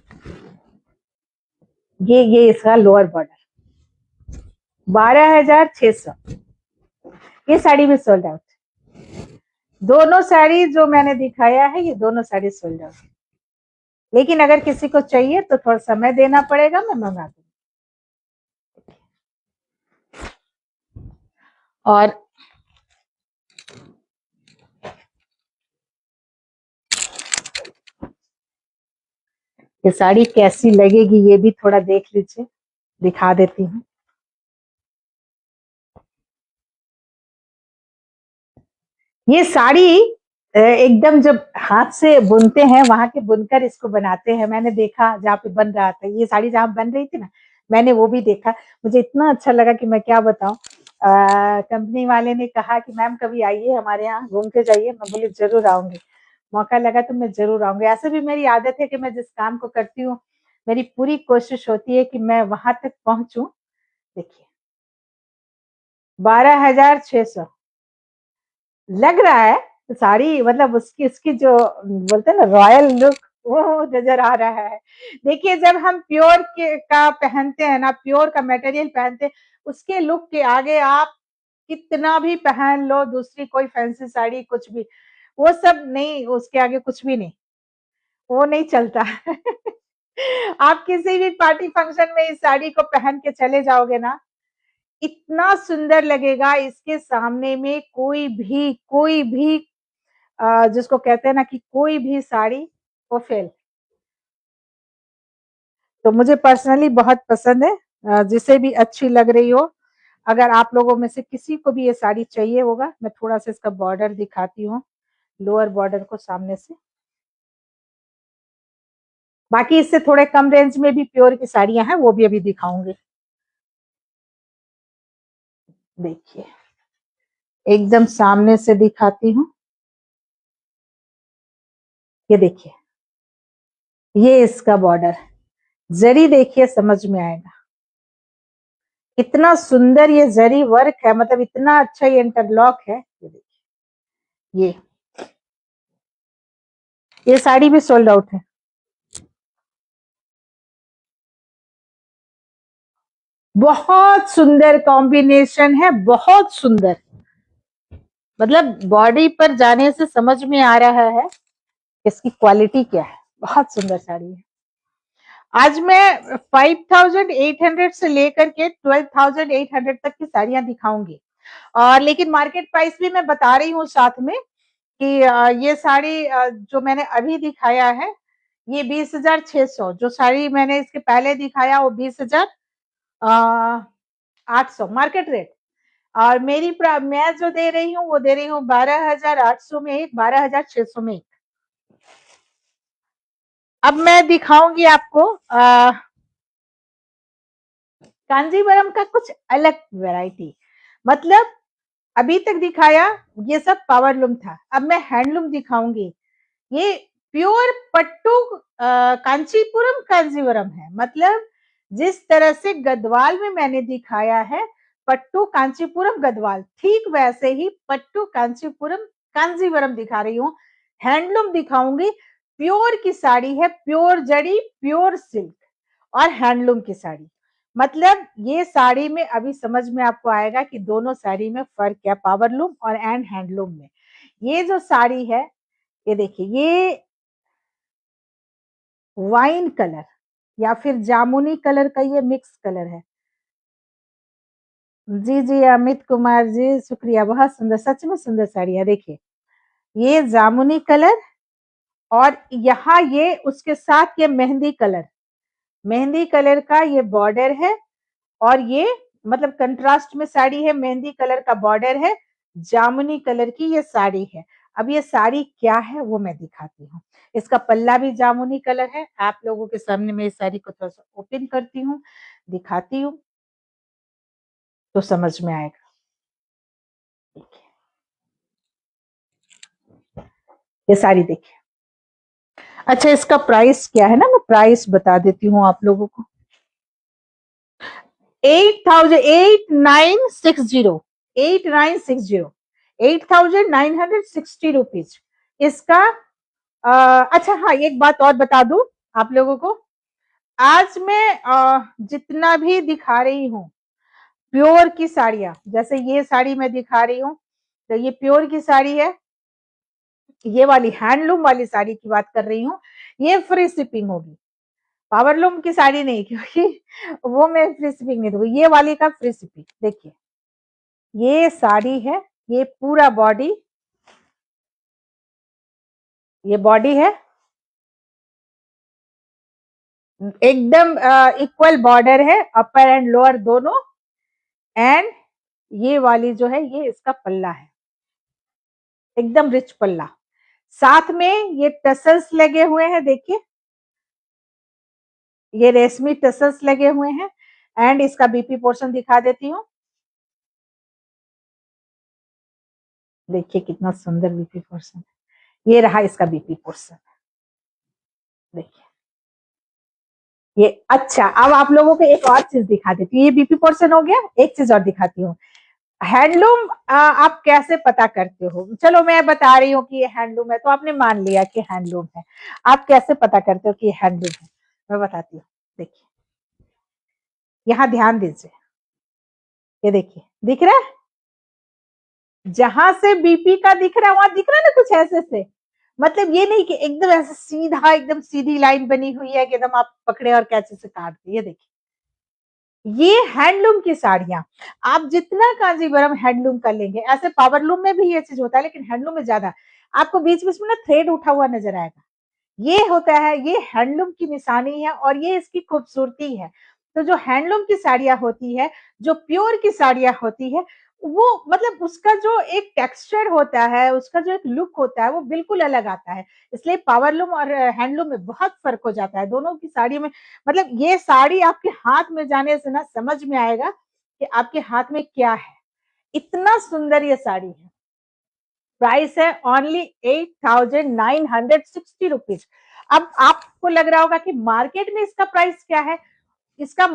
ये इसका लोअर बॉर्डर। 12,600। ये साड़ी भी सोल्ड आउट। दोनों साड़ी जो मैंने दिखाया है, ये दोनों साड़ी सोल्ड आउट। लेकिन अगर किसी को चाहिए तो थोड़ा समय देना पड़ेगा, मैं मंगा दूंगी। और ये साड़ी कैसी लगेगी ये भी थोड़ा देख लीजिए, दिखा देती हूँ। ये साड़ी एकदम जब हाथ से बुनते हैं, वहां के बुनकर इसको बनाते हैं। मैंने देखा जहाँ पे बन रहा था, ये साड़ी जहाँ बन रही थी ना, मैंने वो भी देखा। मुझे इतना अच्छा लगा कि मैं क्या बताऊं। कंपनी वाले ने कहा कि मैम कभी आइए हमारे यहाँ घूम के जाइए। मैं बोली जरूर आऊंगी, मौका लगा तो मैं जरूर आऊंगी। ऐसे भी मेरी आदत है कि मैं जिस काम को करती हूँ, मेरी पूरी कोशिश होती है कि मैं वहां तक पहुंचूं। देखिए 12,600 लग रहा है। साड़ी मतलब उसकी उसकी जो बोलते हैं ना रॉयल लुक, वो नजर आ रहा है। देखिए जब हम प्योर के का पहनते हैं ना, प्योर का मटेरियल पहनते हैं, उसके लुक के आगे आप कितना भी पहन लो, दूसरी कोई फैंसी साड़ी कुछ भी, वो सब नहीं, उसके आगे कुछ भी नहीं, वो नहीं चलता। आप किसी भी पार्टी फंक्शन में इस साड़ी को पहन के चले जाओगे ना, इतना सुंदर लगेगा। इसके सामने में कोई भी जिसको कहते हैं ना कि कोई भी साड़ी वो फेल। तो मुझे पर्सनली बहुत पसंद है, जिसे भी अच्छी लग रही हो। अगर आप लोगों में से किसी को भी ये साड़ी चाहिए होगा, मैं थोड़ा सा इसका बॉर्डर दिखाती हूँ, लोअर बॉर्डर को सामने से। बाकी इससे थोड़े कम रेंज में भी प्योर की साड़ियां हैं, वो भी अभी दिखाऊंगी। देखिए एकदम सामने से दिखाती हूँ, ये देखिए, ये इसका बॉर्डर, जरी देखिए समझ में आएगा। इतना सुंदर ये जरी वर्क है, मतलब इतना अच्छा ये इंटरलॉक है। ये देखिए, ये साड़ी भी सोल्ड आउट है। बहुत सुंदर कॉम्बिनेशन है, बहुत सुंदर। मतलब बॉडी पर जाने से समझ में आ रहा है इसकी क्वालिटी क्या है। बहुत सुंदर साड़ी है। आज मैं 5,800 से लेकर के 12,800 तक की साड़ियां दिखाऊंगी। और लेकिन मार्केट प्राइस भी मैं बता रही हूँ साथ में कि ये साड़ी जो मैंने अभी दिखाया है, ये 20,600। जो साड़ी मैंने इसके पहले दिखाया वो 20,000 800 मार्केट रेट। और मैं जो दे रही हूँ वो दे रही हूँ 12,800 में एक, 12,600 में एक। अब मैं दिखाऊंगी आपको कांजीवरम का कुछ अलग वैरायटी। मतलब अभी तक दिखाया ये सब पावरलूम था, अब मैं हैंडलूम दिखाऊंगी। ये प्योर पट्टू कांचीपुरम कांजीवरम है। मतलब जिस तरह से गढ़वाल में मैंने दिखाया है पट्टू कांचीपुरम गढ़वाल, ठीक वैसे ही पट्टू कांचीपुरम कांजीवरम दिखा रही हूँ। हैंडलूम दिखाऊंगी, प्योर की साड़ी है, प्योर जड़ी, प्योर सिल्क और हैंडलूम की साड़ी। मतलब ये साड़ी में अभी समझ में आपको आएगा कि दोनों साड़ी में फर्क क्या, पावरलूम और एंड हैंडलूम में। ये जो साड़ी है ये देखिए, ये वाइन कलर या फिर जामुनी कलर का ये मिक्स कलर है। जी जी अमित कुमार जी शुक्रिया, बहुत सुंदर, सच में सुंदर साड़ी है। देखिए ये जामुनी कलर और यहाँ ये उसके साथ ये मेहंदी कलर, मेहंदी कलर का ये बॉर्डर है। और ये मतलब कंट्रास्ट में साड़ी है, मेहंदी कलर का बॉर्डर है, जामुनी कलर की ये साड़ी है। अब ये साड़ी क्या है वो मैं दिखाती हूँ। इसका पल्ला भी जामुनी कलर है। आप लोगों के सामने मैं इस साड़ी को थोड़ा सा ओपन करती हूँ, दिखाती हूँ तो समझ में आएगा। ये साड़ी देखिए। अच्छा इसका प्राइस क्या है ना, मैं प्राइस बता देती हूँ आप लोगों को। 8,8960 8960 8,960 रुपीज इसका। अच्छा हाँ एक बात और बता दूं आप लोगों को, आज मैं जितना भी दिखा रही हूँ प्योर की साड़ियां, जैसे ये साड़ी मैं दिखा रही हूँ तो ये प्योर की साड़ी है। ये वाली हैंडलूम वाली साड़ी की बात कर रही हूँ, ये फ्री शिपिंग होगी, पावरलूम की साड़ी नहीं, क्योंकि वो मैं फ्री शिपिंग नहीं दूंगी। ये वाली का फ्री शिपिंग। देखिए ये साड़ी है, ये पूरा बॉडी, ये बॉडी है एकदम इक्वल बॉर्डर है, अपर एंड लोअर दोनों। एंड ये वाली जो है ये इसका पल्ला है, एकदम रिच पल्ला। साथ में ये टसल्स लगे हुए हैं, देखिए ये रेशमी टसल्स लगे हुए हैं। एंड इसका बीपी पोर्शन दिखा देती हूँ। देखिए कितना सुंदर बीपी पोर्शन, ये रहा इसका बीपी पोर्शन। देखिए ये, अच्छा अब आप लोगों को एक और चीज दिखा देती हूँ। ये बीपी पोर्शन हो गया, एक चीज और दिखाती हूँ। हैंडलूम आप कैसे पता करते हो? चलो मैं बता रही हूँ कि ये हैंडलूम है तो आपने मान लिया कि हैंडलूम है। आप कैसे पता करते हो कि ये हैंडलूम है? मैं बताती हूँ। देखिए यहाँ ध्यान दीजिए, ये देखिए दिख रहा है, जहां से बीपी का दिख रहा है वहां दिख रहा है ना कुछ ऐसे से। मतलब ये नहीं कि एकदम ऐसे सीधा एकदम सीधी लाइन बनी हुई है कि एकदम आप पकड़े और कैसे से काट दिए। देखिए ये हैंडलूम की साड़ियां, आप जितना कांजीवरम हैंडलूम कर लेंगे, ऐसे पावरलूम में भी ये चीज होता है लेकिन हैंडलूम में ज्यादा, आपको बीच बीच में ना थ्रेड उठा हुआ नजर आएगा। ये होता है, ये हैंडलूम की निशानी है और ये इसकी खूबसूरती है। तो जो हैंडलूम की साड़ियां होती है, जो प्योर की साड़ियां होती है, वो मतलब उसका जो एक टेक्सचर होता है, उसका जो एक लुक होता है वो बिल्कुल अलग आता है। इसलिए पावरलूम और हैंडलूम में बहुत फर्क हो जाता है दोनों की साड़ी में। मतलब ये साड़ी आपके हाथ में जाने से ना समझ में आएगा कि आपके हाथ में क्या है। इतना सुंदर ये साड़ी है। प्राइस है ओनली 8,960 रुपीज। अब आपको लग रहा होगा कि मार्केट में इसका प्राइस क्या है। इसका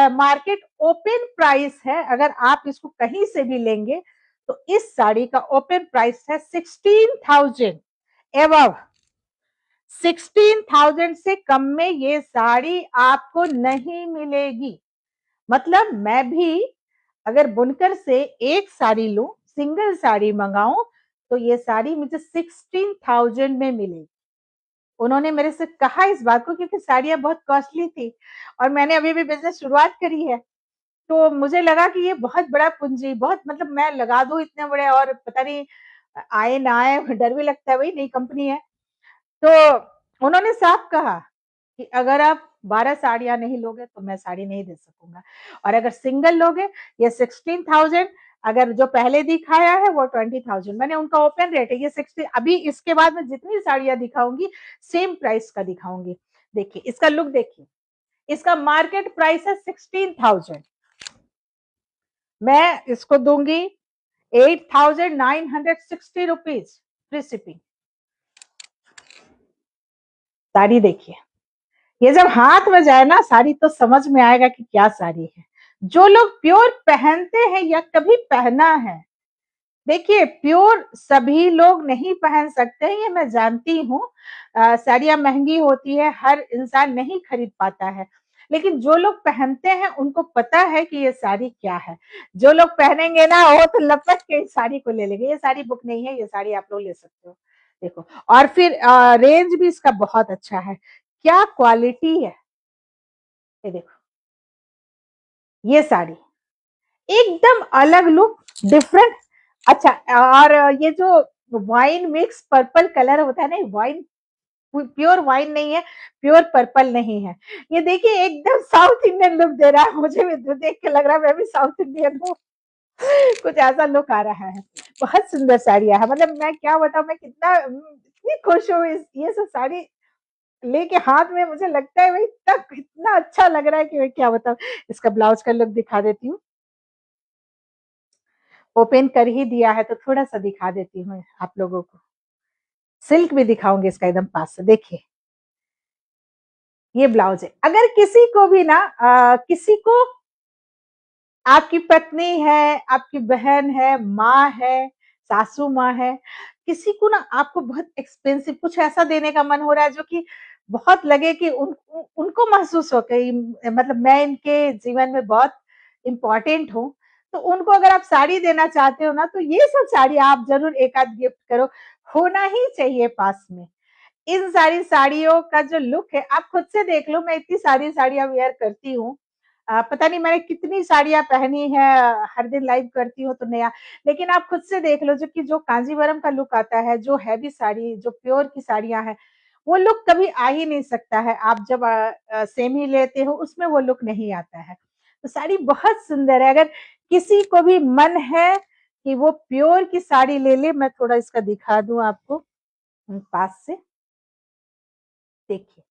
मार्केट ओपन प्राइस है, अगर आप इसको कहीं से भी लेंगे तो इस साड़ी का ओपन प्राइस है 16,000 एबव। 16,000 से कम में ये साड़ी आपको नहीं मिलेगी। मतलब मैं भी अगर बुनकर से एक साड़ी लूं, सिंगल साड़ी मंगाऊं, तो ये साड़ी मुझे 16,000 में मिलेगी। उन्होंने मेरे से कहा इस बात को क्योंकि साड़ियां बहुत कॉस्टली थी और मैंने अभी भी बिजनेस शुरुआत करी है। तो मुझे लगा कि ये बहुत बड़ा पूंजी, बहुत मतलब मैं लगा दूं इतने बड़े और पता नहीं आए ना आए, डर भी लगता है, भाई नई कंपनी है। तो उन्होंने साफ कहा कि अगर आप 12 साड़ियां नहीं लोगे तो मैं साड़ी नहीं दे सकूंगा। और अगर सिंगल लोगे, ये 16,000, अगर जो पहले दिखाया है वो 20,000, मैंने उनका ओपन रेट है ये 60। अभी इसके बाद में जितनी साड़ियां दिखाऊंगी सेम प्राइस का दिखाऊंगी। देखिए इसका लुक देखिए, इसका मार्केट प्राइस है 16,000, मैं इसको दूंगी 8,960 रुपीज फ्री शिपिंग। साड़ी देखिए, ये जब हाथ में जाए ना साड़ी तो समझ में आएगा कि क्या साड़ी है। जो लोग प्योर पहनते हैं या कभी पहना है, देखिए प्योर सभी लोग नहीं पहन सकते हैं, ये मैं जानती हूँ। साड़ियां महंगी होती है, हर इंसान नहीं खरीद पाता है, लेकिन जो लोग पहनते हैं उनको पता है कि ये साड़ी क्या है। जो लोग पहनेंगे ना वो तो लपक के इस साड़ी को ले लेंगे। ये साड़ी बुक नहीं है, ये साड़ी आप लोग ले सकते हो। देखो, और फिर रेंज भी इसका बहुत अच्छा है, क्या क्वालिटी है। ये देखो, ये साड़ी एकदम अलग लुक, डिफरेंट। अच्छा, और ये जो वाइन मिक्स पर्पल कलर होता है ना, वाइन प्योर वाइन नहीं है, प्योर पर्पल नहीं है। ये देखिए एकदम साउथ इंडियन लुक दे रहा है, मुझे भी तो देख के लग रहा है मैं भी साउथ इंडियन हूँ। कुछ ऐसा लुक आ रहा है। बहुत सुंदर साड़ियां है, मतलब मैं क्या बताऊं, मैं कितना इतनी खुश हूँ इस ये सब साड़ी लेके हाथ में। मुझे लगता है भाई तक इतना अच्छा लग रहा है कि मैं क्या बताऊं। इसका ब्लाउज का लुक दिखा देती हूँ, ओपन कर ही दिया है तो थोड़ा सा दिखा देती हूँ आप लोगों को। सिल्क भी दिखाऊंगी इसका एकदम पास से। देखिए ये ब्लाउज है, अगर किसी को भी ना किसी को, आपकी पत्नी है, आपकी बहन है, माँ है, सासू माँ है, किसी को ना आपको बहुत एक्सपेंसिव कुछ ऐसा देने का मन हो रहा है जो कि बहुत लगे कि उनको महसूस हो कि मतलब मैं इनके जीवन में बहुत इम्पोर्टेंट हूँ, तो उनको अगर आप साड़ी देना चाहते हो ना तो ये सब साड़ी आप जरूर एक आध गिफ्ट करो, होना ही चाहिए पास में। इन सारी साड़ियों का जो लुक है आप खुद से देख लो, मैं इतनी सारी साड़ियां वेयर करती हूँ, पता नहीं मैंने कितनी साड़ियां पहनी है, हर दिन लाइव करती हूँ तो नया। लेकिन आप खुद से देख लो जो कि जो कांजीवरम का लुक आता है, जो हैवी साड़ी, जो प्योर की साड़ियां हैं, वो लुक कभी आ ही नहीं सकता है। आप जब सेमी लेते हो उसमें वो लुक नहीं आता है। तो साड़ी बहुत सुंदर है, अगर किसी को भी मन है कि वो प्योर की साड़ी ले ले, मैं थोड़ा इसका दिखा दूं आपको पास से। देखिए,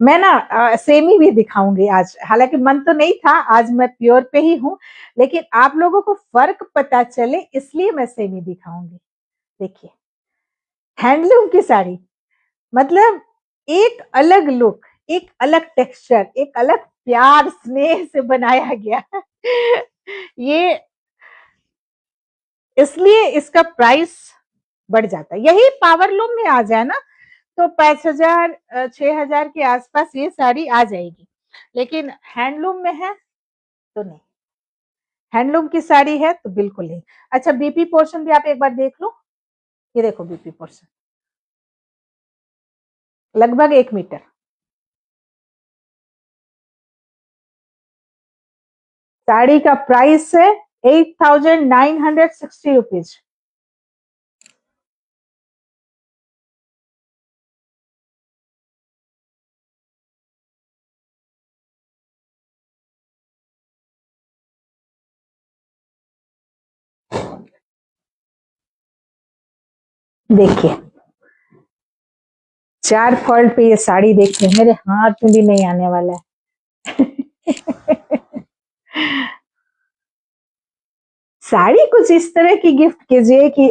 मैं ना सेमी भी दिखाऊंगी आज, हालांकि मन तो नहीं था, आज मैं प्योर पे ही हूँ, लेकिन आप लोगों को फर्क पता चले इसलिए मैं सेमी दिखाऊंगी। देखिए, हैंडलूम की साड़ी, मतलब एक अलग लुक, एक अलग टेक्सचर, एक अलग प्यार स्नेह से बनाया गया। ये इसलिए इसका प्राइस बढ़ जाता है। यही पावरलूम में आ जाए ना तो 5,000 6,000 के आसपास ये साड़ी आ जाएगी, लेकिन हैंडलूम में है तो नहीं। हैंडलूम की साड़ी है तो बिल्कुल नहीं। अच्छा, बीपी पोर्शन भी आप एक बार देख लो, ये देखो बीपी पोर्शन लगभग 1 मीटर। साड़ी का प्राइस है 8,960 रुपीज। देखिए 4 फॉल्ट पे ये साड़ी, देखिए मेरे हाथ में भी नहीं आने वाला है। साड़ी कुछ इस तरह की गिफ्ट कीजिए कि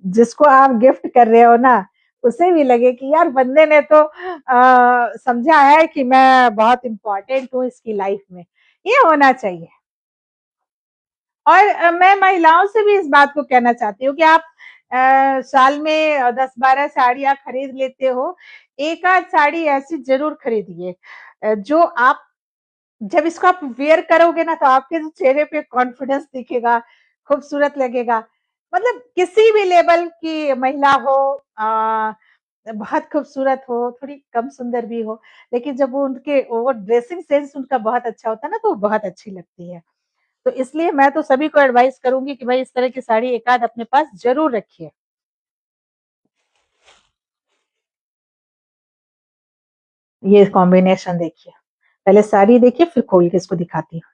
जिसको आप गिफ्ट कर रहे हो ना उसे भी लगे कि यार बंदे ने तो समझा है कि मैं बहुत इंपॉर्टेंट हूँ इसकी लाइफ में। ये होना चाहिए। और मैं महिलाओं से भी इस बात को कहना चाहती हूँ कि आप साल में 10-12 साड़ियां खरीद लेते हो, एक आध साड़ी ऐसी जरूर खरीदिए जो आप जब इसको आप वेयर करोगे ना तो आपके जो चेहरे पे कॉन्फिडेंस दिखेगा, खूबसूरत लगेगा। मतलब किसी भी लेवल की महिला हो, बहुत खूबसूरत हो, थोड़ी कम सुंदर भी हो, लेकिन जब वो ड्रेसिंग सेंस उनका बहुत अच्छा होता है ना तो वो बहुत अच्छी लगती है। तो इसलिए मैं तो सभी को एडवाइस करूंगी कि भाई इस तरह की साड़ी एक आध अपने पास जरूर रखिए। ये कॉम्बिनेशन देखिए, पहले साड़ी देखिए फिर खोल के इसको दिखाती हूँ।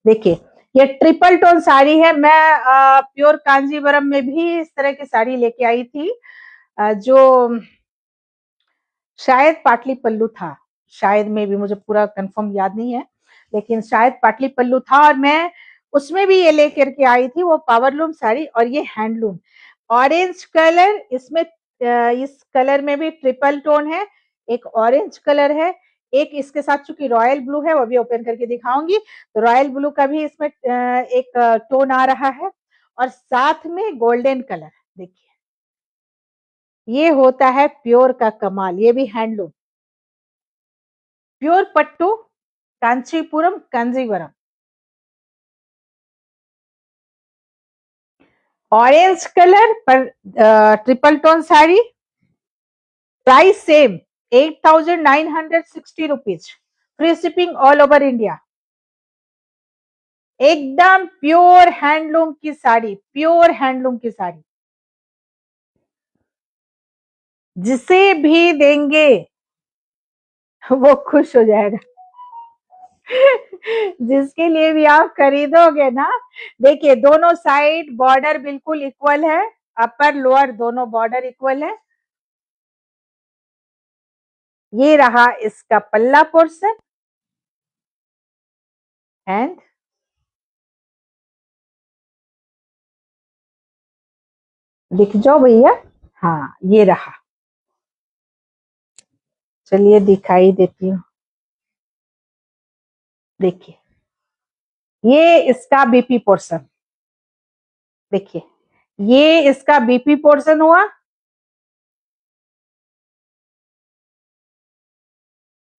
देखिए ये ट्रिपल टोन साड़ी है। मैं प्योर कांजीवरम में भी इस तरह की साड़ी लेके आई थी, जो शायद पाटली पल्लू था, शायद में भी मुझे पूरा कंफर्म याद नहीं है, लेकिन शायद पाटली पल्लू था और मैं उसमें भी ये लेकर के आई थी, वो पावरलूम साड़ी और ये हैंडलूम। ऑरेंज कलर इसमें, इस कलर में भी ट्रिपल टोन है, एक ऑरेंज कलर है, एक इसके साथ चूंकि रॉयल ब्लू है वो भी ओपन करके दिखाऊंगी, तो रॉयल ब्लू का भी इसमें एक टोन आ रहा है और साथ में गोल्डन कलर। देखिए ये होता है प्योर का कमाल, ये भी handloom, pure pattu Kanchipuram Kanjivaram. Orange colour पर triple tone sari, price same 8,960 rupees, free shipping all over India. एकदम प्योर हैंडलूम की साड़ी, प्योर हैंडलूम की साड़ी, जिसे भी देंगे वो खुश हो जाएगा। जिसके लिए भी आप खरीदोगे ना, देखिए दोनों साइड बॉर्डर बिल्कुल इक्वल है, अपर लोअर दोनों बॉर्डर इक्वल है। ये रहा इसका पल्ला पोर्शन एंड दिख जाओ भैया, हाँ ये रहा। चलिए दिखाई देती हूँ, देखिए ये इसका बीपी पोर्शन, देखिए ये इसका बीपी पोर्शन हुआ,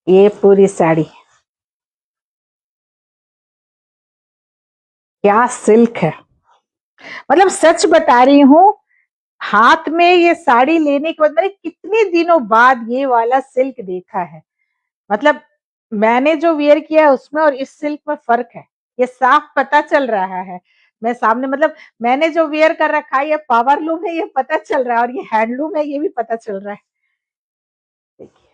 ये पूरी साड़ी क्या सिल्क है, मतलब सच बता रही हूँ, हाथ में ये साड़ी लेने के बाद मैंने कितने दिनों बाद ये वाला सिल्क देखा है। मतलब मैंने जो वियर किया है उसमें और इस सिल्क में फर्क है, ये साफ पता चल रहा है। मैं सामने, मतलब मैंने जो वियर कर रखा है ये पावरलूम है, ये पता चल रहा है, और ये हैंडलूम है ये भी पता चल रहा है। देखिए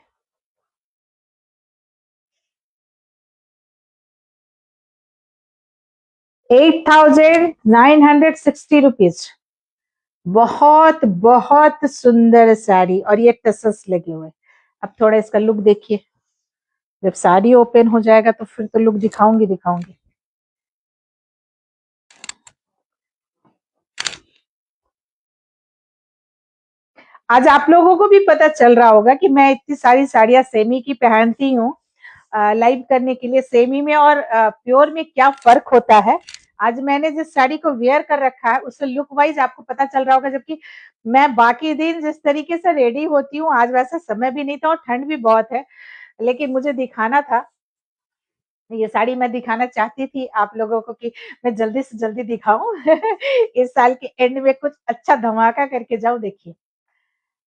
8,960 रुपीज, बहुत बहुत सुंदर साड़ी, और ये टसल्स लगे हुए। अब थोड़ा इसका लुक देखिए, जब साड़ी ओपन हो जाएगा तो फिर तो लुक दिखाऊंगी दिखाऊंगी। आज आप लोगों को भी पता चल रहा होगा कि मैं इतनी सारी साड़ियां सेमी की पहनती हूँ लाइव करने के लिए। सेमी में और प्योर में क्या फर्क होता है, आज मैंने जिस साड़ी को वेयर कर रखा है उससे लुक वाइज आपको पता चल रहा होगा। जबकि मैं बाकी दिन जिस तरीके से रेडी होती हूँ, आज वैसा समय भी नहीं था और ठंड भी बहुत है, लेकिन मुझे दिखाना था, ये साड़ी मैं दिखाना चाहती थी आप लोगों को कि मैं जल्दी से जल्दी दिखाऊं। इस साल के एंड में कुछ अच्छा धमाका करके जाऊं। देखिए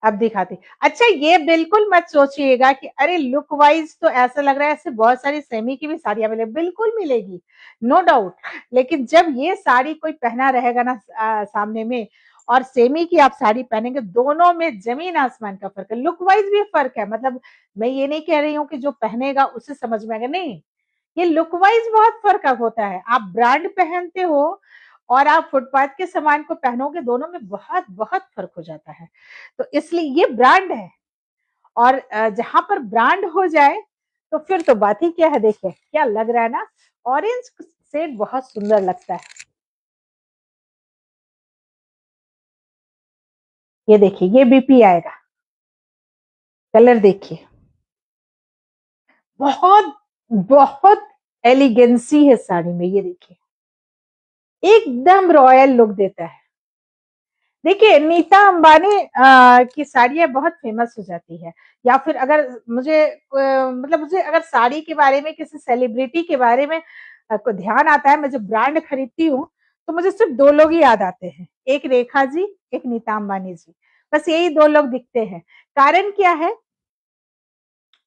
अब दिखाती, अच्छा ये बिल्कुल मत सोचिएगा कि अरे लुक वाइज तो ऐसा लग रहा है ऐसे बहुत सारी सेमी की भी साड़ियां मिले, बिल्कुल मिलेगी, नो डाउट। लेकिन जब ये साड़ी कोई पहना रहेगा ना सामने में, और सेमी की आप साड़ी पहनेंगे, दोनों में जमीन आसमान का फर्क है, लुक वाइज भी फर्क है। मतलब मैं ये नहीं कह रही हूँ कि जो पहनेगा उसे समझ में आएगा, नहीं, ये लुक वाइज बहुत फर्क होता है। आप ब्रांड पहनते हो और आप फुटपाथ के सामान को पहनोगे, दोनों में बहुत बहुत फर्क हो जाता है। तो इसलिए ये ब्रांड है, और जहां पर ब्रांड हो जाए तो फिर तो बात ही क्या है। देखिए क्या लग रहा है ना, ऑरेंज शेड बहुत सुंदर लगता है। ये देखिए ये बीपी आएगा, कलर देखिए, बहुत बहुत एलिगेंसी है साड़ी में, ये देखिए एकदम रॉयल लुक देता है। देखिए नीता अंबानी की साड़ियाँ बहुत फेमस हो जाती है, या फिर अगर मुझे मतलब मुझे अगर साड़ी के बारे में किसी सेलिब्रिटी के बारे में को ध्यान आता है, मैं जब ब्रांड खरीदती हूँ तो मुझे सिर्फ दो लोग ही याद आते हैं, एक रेखा जी, एक नीता अंबानी जी, बस यही दो लोग दिखते हैं। कारण क्या है,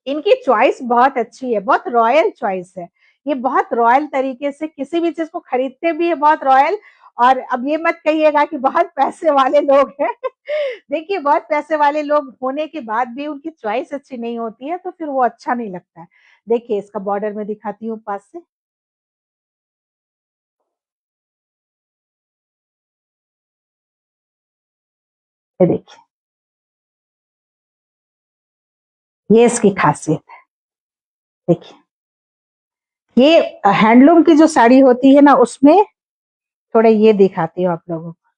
इनकी चॉइस बहुत अच्छी है, बहुत रॉयल चॉइस है, ये बहुत रॉयल तरीके से किसी भी चीज को खरीदते भी है, बहुत रॉयल, और अब ये मत कहिएगा कि बहुत पैसे वाले लोग हैं। देखिए बहुत पैसे वाले लोग होने के बाद भी उनकी चॉइस अच्छी नहीं होती है तो फिर वो अच्छा नहीं लगता है। देखिए इसका बॉर्डर मैं दिखाती हूँ पास से। ये देखिए, ये इसकी खासियत है। देखिए, ये हैंडलूम की जो साड़ी होती है ना उसमें थोड़ा ये दिखाती हूँ आप लोगों को,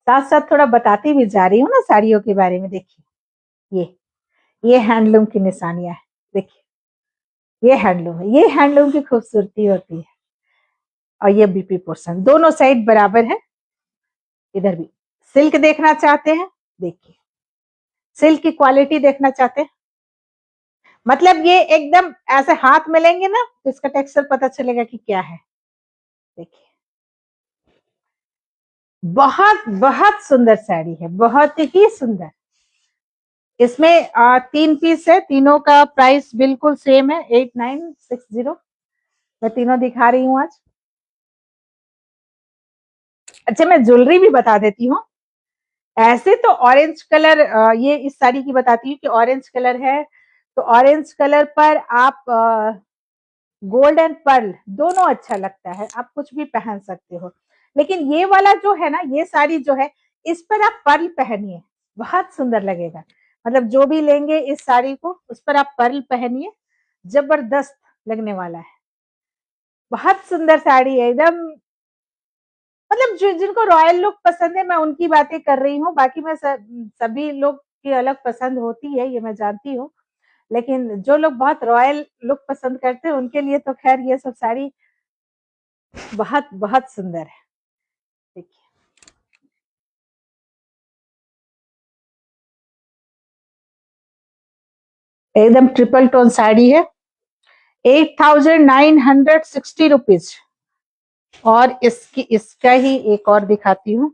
साथ साथ थोड़ा बताती भी जा रही हूँ ना साड़ियों के बारे में। देखिए ये हैंडलूम की निशानियां है। देखिए ये हैंडलूम है, ये हैंडलूम की खूबसूरती होती है। और ये बीपी पोर्शन दोनों साइड बराबर है। इधर भी सिल्क देखना चाहते हैं, देखिए सिल्क की क्वालिटी देखना चाहते हैं, मतलब ये एकदम ऐसे हाथ में लेंगे ना तो इसका टेक्सचर पता चलेगा कि क्या है। देखिए बहुत बहुत सुंदर साड़ी है, बहुत ही सुंदर। इसमें 3 पीस है, तीनों का प्राइस बिल्कुल सेम है 8960। मैं तीनों दिखा रही हूँ आज। अच्छा मैं ज्वेलरी भी बता देती हूँ। ऐसे तो ऑरेंज कलर, ये इस साड़ी की बताती हूँ कि ऑरेंज कलर है, तो ऑरेंज कलर पर आप गोल्ड एंड पर्ल दोनों अच्छा लगता है, आप कुछ भी पहन सकते हो। लेकिन ये वाला जो है ना, ये साड़ी जो है इस पर आप पर्ल पहनिए, बहुत सुंदर लगेगा। मतलब जो भी लेंगे इस साड़ी को उस पर आप पर्ल पहनिए, जबरदस्त लगने वाला है। बहुत सुंदर साड़ी है एकदम, मतलब जिनको रॉयल लुक पसंद है मैं उनकी बातें कर रही हूँ, बाकी मैं सभी लोग की अलग पसंद होती है ये मैं जानती हूँ। लेकिन जो लोग बहुत रॉयल लुक पसंद करते हैं उनके लिए तो खैर ये सब साड़ी बहुत बहुत सुंदर है। देखिए एकदम ट्रिपल टोन साड़ी है, 8960 रुपीज। और इसकी इसका ही एक और दिखाती हूँ।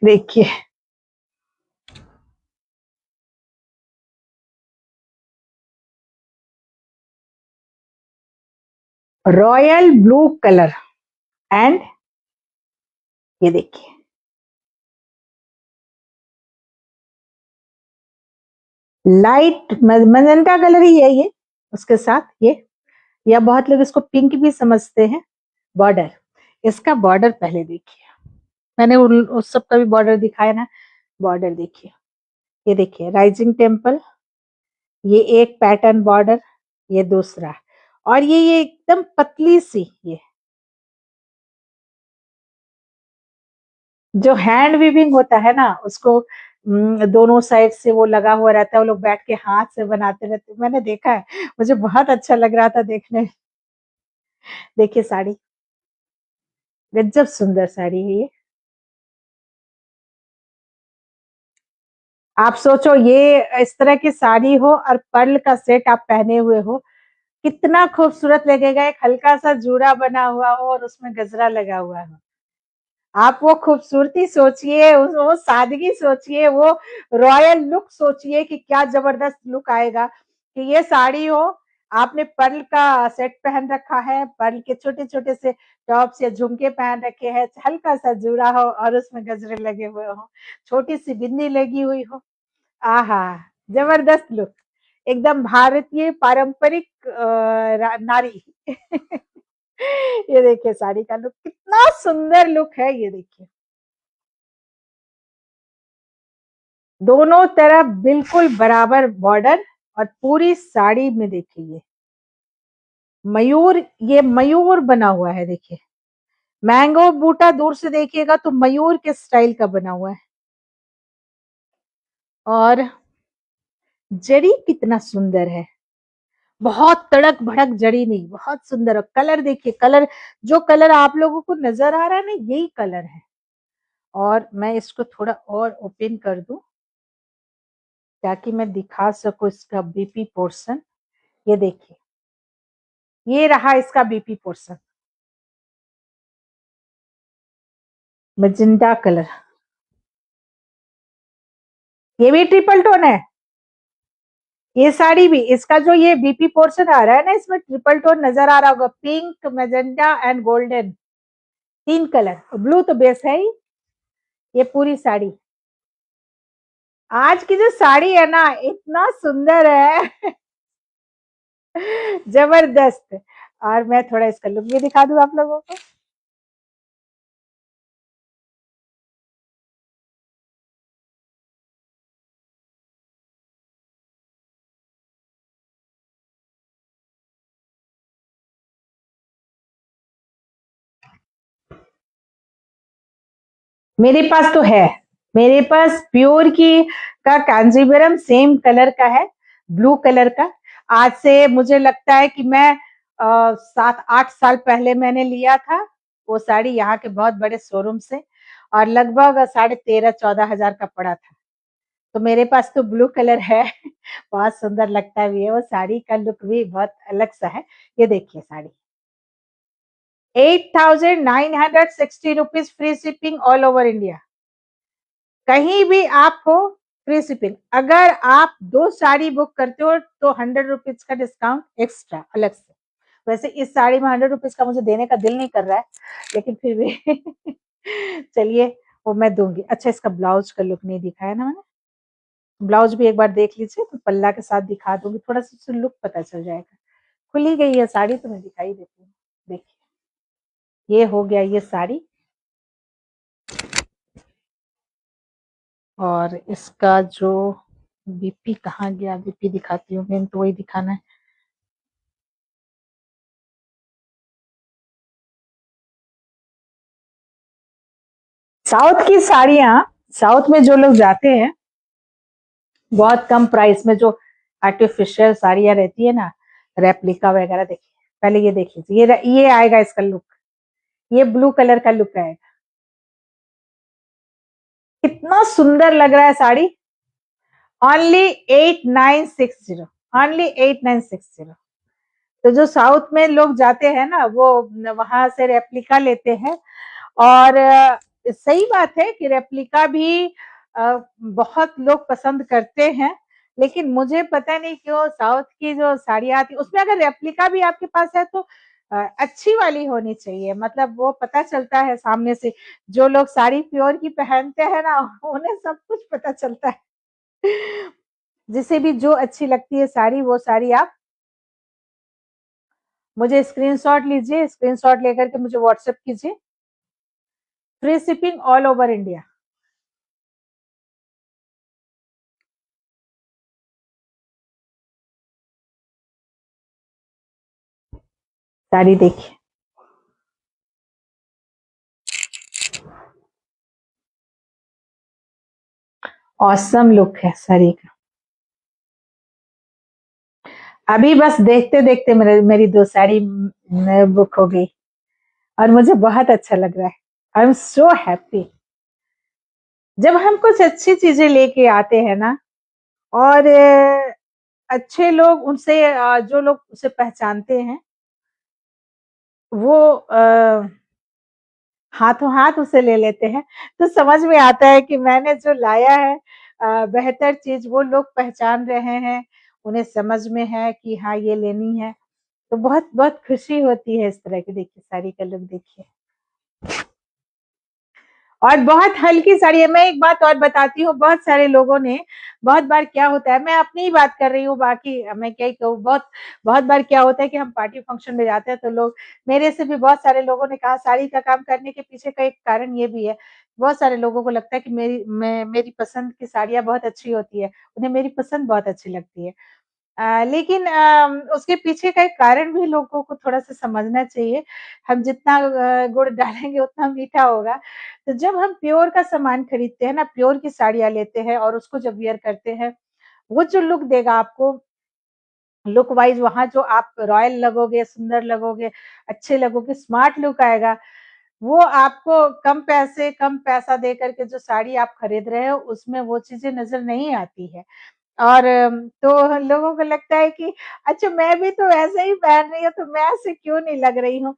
देखिए रॉयल ब्लू कलर एंड ये देखिए लाइट मजेंटा कलर ही है ये, उसके साथ ये, या बहुत लोग इसको पिंक भी समझते हैं। बॉर्डर, इसका बॉर्डर पहले देखिए, मैंने उस सब का भी बॉर्डर दिखाया ना। बॉर्डर देखिए, ये देखिए राइजिंग टेम्पल, ये एक पैटर्न बॉर्डर, ये दूसरा, और ये एकदम पतली सी ये जो हैंड वीविंग होता है ना उसको, दोनों साइड से वो लगा हुआ रहता है, वो लोग बैठ के हाथ से बनाते रहते, मैंने देखा है, मुझे बहुत अच्छा लग रहा था देखने में। देखिए साड़ी, गजब सुंदर साड़ी है ये। आप सोचो ये इस तरह की साड़ी हो और पर्ल का सेट आप पहने हुए हो, कितना खूबसूरत लगेगा। एक हल्का सा जूड़ा बना हुआ हो और उसमें गजरा लगा हुआ हो, आप वो खूबसूरती सोचिए, वो सादगी सोचिए, वो रॉयल लुक सोचिए कि क्या जबरदस्त लुक आएगा। कि ये साड़ी हो, आपने पर्ल का सेट पहन रखा है, पर्ल के छोटे छोटे से टॉप्स या झुमके पहन रखे हैं, हल्का सा जूड़ा हो और उसमें गजरे लगे हुए हो, छोटी सी बिंदी लगी हुई हो, आहा जबरदस्त लुक, एकदम भारतीय पारंपरिक नारी। ये देखिए साड़ी का लुक, कितना सुंदर लुक है ये देखिए, दोनों तरफ बिल्कुल बराबर बॉर्डर, और पूरी साड़ी में देखिए ये मयूर, ये मयूर बना हुआ है। देखिए मैंगो बूटा दूर से देखिएगा तो मयूर के स्टाइल का बना हुआ है, और जड़ी कितना सुंदर है, बहुत तड़क भड़क जड़ी नहीं, बहुत सुंदर। और कलर देखिए, कलर जो कलर आप लोगों को नजर आ रहा है ना यही कलर है। और मैं इसको थोड़ा और ओपन कर दूं ताकि मैं दिखा सकूं इसका बीपी पोर्शन। ये देखिए, ये रहा इसका बीपी पोर्शन, मजेंटा कलर, ये भी ट्रिपल टोन है। ये साड़ी भी, इसका जो ये बीपी पोर्शन आ रहा है ना, इसमें ट्रिपल टोन नजर आ रहा होगा, pink, magenta and golden, 3 colour, blue तो बेस है ही। ये पूरी साड़ी, आज की जो साड़ी है ना इतना सुंदर है जबरदस्त। और मैं थोड़ा इसका लुक भी दिखा दूं आप लोगों को। मेरे पास तो है, मेरे पास प्योर की का कांजीवरम सेम कलर का है, ब्लू कलर का। आज से मुझे लगता है कि मैं 7-8 साल पहले मैंने लिया था वो साड़ी यहाँ के बहुत बड़े शोरूम से, और लगभग 13,500-14,000 का पड़ा था। तो मेरे पास तो ब्लू कलर है बहुत सुंदर लगता भी है, वो साड़ी का लुक भी बहुत अलग सा है। ये देखिए sari, 8,960 rupees, free shipping all over India. कहीं भी आप हो, फ्री शिपिंग। अगर आप 2 साड़ी बुक करते हो तो 100 रुपीज का डिस्काउंट एक्स्ट्रा अलग से। वैसे इस साड़ी में 100 रुपीज का मुझे देने का दिल नहीं कर रहा है, लेकिन फिर भी चलिए वो मैं दूंगी। अच्छा, इसका ब्लाउज का लुक नहीं दिखाया ना मैंने, ब्लाउज भी एक बार देख लीजिए, तो पल्ला के साथ दिखा दूंगी, थोड़ा सा लुक पता चल जाएगा। खुली गई है साड़ी तो मैं दिखाई देती हूँ। देखिए, ये हो गया ये साड़ी, और इसका जो बीपी कहाँ गया, बीपी दिखाती हूँ, मैंने तो वही दिखाना है। साउथ की साड़ियां, साउथ में जो लोग जाते हैं बहुत कम प्राइस में, जो आर्टिफिशियल साड़ियां रहती है ना, रेप्लिका वगैरह, देखिए पहले ये देख लीजिए, ये आएगा इसका लुक, ये ब्लू कलर का लुक आएगा। कितना सुंदर लग रहा है साड़ी। Only 8960, only 8960। तो जो साउथ में लोग जाते हैं ना, वो वहां से रेप्लिका लेते हैं। और सही बात है कि रेप्लिका भी बहुत लोग पसंद करते हैं, लेकिन मुझे पता नहीं क्यों साउथ की जो साड़ियाँ आती उसमें अगर रेप्लिका भी आपके पास है तो अच्छी वाली होनी चाहिए, मतलब वो पता चलता है सामने से। जो लोग साड़ी प्योर की पहनते हैं ना उन्हें सब कुछ पता चलता है। जिसे भी जो अच्छी लगती है साड़ी, वो साड़ी आप मुझे स्क्रीनशॉट लीजिए, स्क्रीनशॉट लेकर के मुझे व्हाट्सएप कीजिए, free shipping all over India. Sari देखिए, ऑसम लुक है साड़ी का। अभी बस देखते देखते मेरी 2 साड़ी बुक हो गई, और मुझे बहुत अच्छा लग रहा है। I am so happy. जब हम कुछ अच्छी चीजें लेके आते हैं ना, और अच्छे लोग उनसे जो लोग उसे पहचानते हैं, वो हाथों हाथ उसे ले लेते हैं, तो समझ में आता है कि मैंने जो लाया है बेहतर चीज वो लोग पहचान रहे हैं, उन्हें समझ में है कि हाँ ये लेनी है। तो बहुत बहुत खुशी होती है इस तरह की। देखिए साड़ी का लुक देखिए, और बहुत हल्की साड़ी है। मैं एक बात और बताती हूँ, बहुत सारे लोगों ने, बहुत बार क्या होता है, मैं अपनी ही बात कर रही हूँ, बाकी मैं क्या ही कहूँ, बहुत बहुत बार क्या होता है कि हम पार्टी फंक्शन में जाते हैं तो लोग, मेरे से भी बहुत सारे लोगों ने कहा, साड़ी का काम करने के पीछे का एक कारण ये भी है, बहुत सारे लोगों को लगता है कि मेरी पसंद की साड़ियां बहुत अच्छी होती है, उन्हें मेरी पसंद बहुत अच्छी लगती है। लेकिन उसके पीछे का एक कारण भी लोगों को थोड़ा-सा समझना चाहिए। हम जितना गुड़ डालेंगे उतना मीठा होगा। तो जब हम प्योर का सामान खरीदते हैं ना, प्योर की साड़ियाँ लेते हैं और उसको जब वियर करते हैं, वो जो लुक देगा आपको, लुक वाइज़ वहाँ जो आप रॉयल लगोगे, सुंदर लगोगे, अच्छे लगोगे, स्मार्ट लुक आएगा, वो आपको कम पैसा दे कर के जो साड़ी आप खरीद रहे हो, उसमें वो चीज़ें नज़र नहीं आती है। और तो लोगों को लगता है कि अच्छा मैं भी तो ऐसे ही पहन रही हूँ, तो मैं ऐसे क्यों नहीं लग रही हूँ?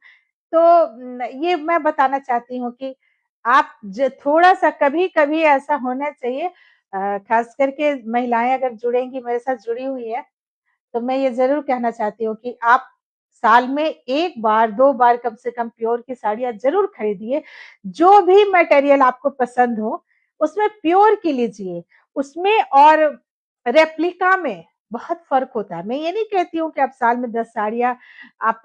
तो ये मैं बताना चाहती हूँ कि आप ज थोड़ा-सा कभी-कभी ऐसा होना चाहिए, खास करके महिलाएं अगर जुड़ेंगी, मेरे साथ जुड़ी हुई है, तो मैं ये जरूर कहना चाहती हूँ कि आप साल में एक बार 2 बार कम से कम प्योर की साड़ियां जरूर खरीदिए। जो भी मटेरियल आपको पसंद हो उसमें प्योर की लीजिए। उसमें और रेप्लिका में बहुत फर्क होता है। मैं ये नहीं कहती हूँ कि आप साल में 10 साड़ियां आप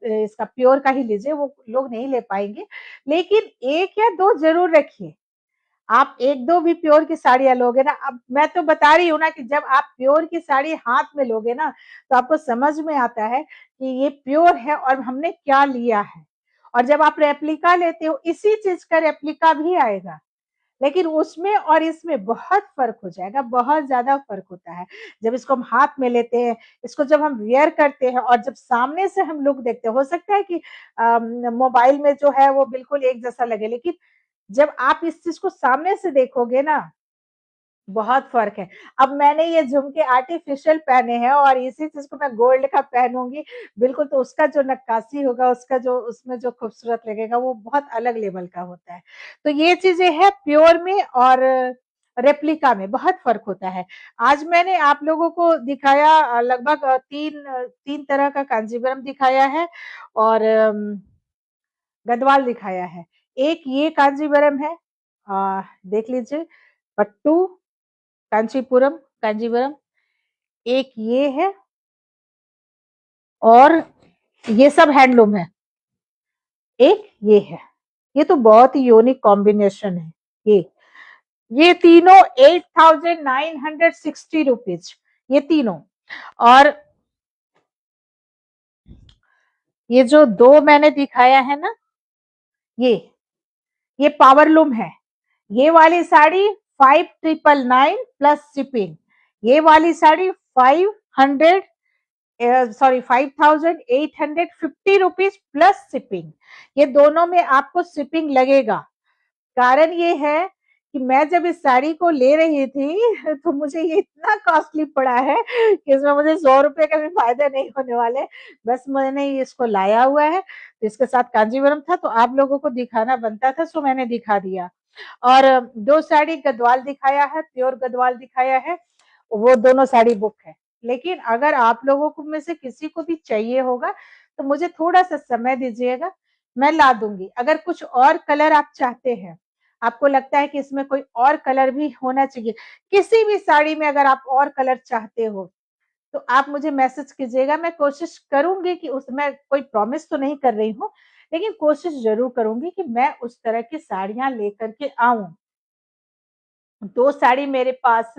इसका प्योर का ही लीजिए, वो लोग नहीं ले पाएंगे, लेकिन एक या दो जरूर रखिए। आप एक दो भी प्योर की साड़ियां लोगे ना, अब मैं तो बता रही हूँ ना कि जब आप प्योर की साड़ी हाथ में लोगे ना, तो आपको समझ में आता है कि ये प्योर है और हमने क्या लिया है। और जब आप रेप्लिका लेते हो, इसी चीज का रेप्लिका भी आएगा, लेकिन उसमें और इसमें बहुत फर्क हो जाएगा, बहुत ज्यादा फर्क होता है। जब इसको हम हाथ में लेते हैं, इसको जब हम वेयर करते हैं और जब सामने से हम लुक देखते हैं, हो सकता है कि मोबाइल में जो है वो बिल्कुल एक जैसा लगे, लेकिन जब आप इस चीज को सामने से देखोगे ना, बहुत फर्क है। अब मैंने ये झुमके आर्टिफिशियल पहने हैं और इसी चीज को मैं गोल्ड का पहनूंगी बिल्कुल, तो उसका जो नक्काशी होगा, उसका जो उसमें जो खूबसूरत लगेगा, वो बहुत अलग लेवल का होता है। तो ये चीजें है प्योर में और रेप्लिका में बहुत फर्क होता है। आज मैंने आप लोगों को दिखाया लगभग तीन तीन तरह का कांजीवरम दिखाया है और गढ़वाल दिखाया है। एक ये कांजीवरम है, देख लीजिए, पट्टू कांचीपुरम कांजीवरम। एक ये है और ये सब हैंडलूम है। एक ये है, ये तो बहुत ही यूनिक कॉम्बिनेशन है। ये तीनों 8,960 रुपीज, ये तीनों। और ये जो दो मैंने दिखाया है ना, ये ये पावरलूम है। ये वाली साड़ी 5,999 प्लस शिपिंग। ये वाली sari 500 sorry 5,850 rupees plus shipping. ये दोनों में आपको शिपिंग लगेगा। कारण ये है कि मैं जब इस साड़ी को ले रही थी तो मुझे ये इतना कॉस्टली पड़ा है कि इसमें मुझे 100 रुपए का भी फायदा नहीं होने वाले। बस मैंने इसको लाया हुआ है, तो इसके साथ कांजीवरम था तो आप लोगों को दिखाना बनता था, सो मैंने दिखा दिया। और दो साड़ी गढ़वाल दिखाया है, प्योर गढ़वाल दिखाया है, वो दोनों साड़ी बुक है। लेकिन अगर आप लोगों को में से किसी को भी चाहिए होगा तो मुझे थोड़ा सा समय दीजिएगा, मैं ला दूंगी। अगर कुछ और कलर आप चाहते हैं, आपको लगता है कि इसमें कोई और कलर भी होना चाहिए, किसी भी साड़ी में अगर आप और कलर चाहते हो, तो आप मुझे मैसेज कीजिएगा। मैं कोशिश करूंगी कि उसमें कोई प्रॉमिस तो नहीं कर रही हूँ, लेकिन कोशिश जरूर करूंगी कि मैं उस तरह की साड़ियां लेकर के आऊं। दो साड़ी मेरे पास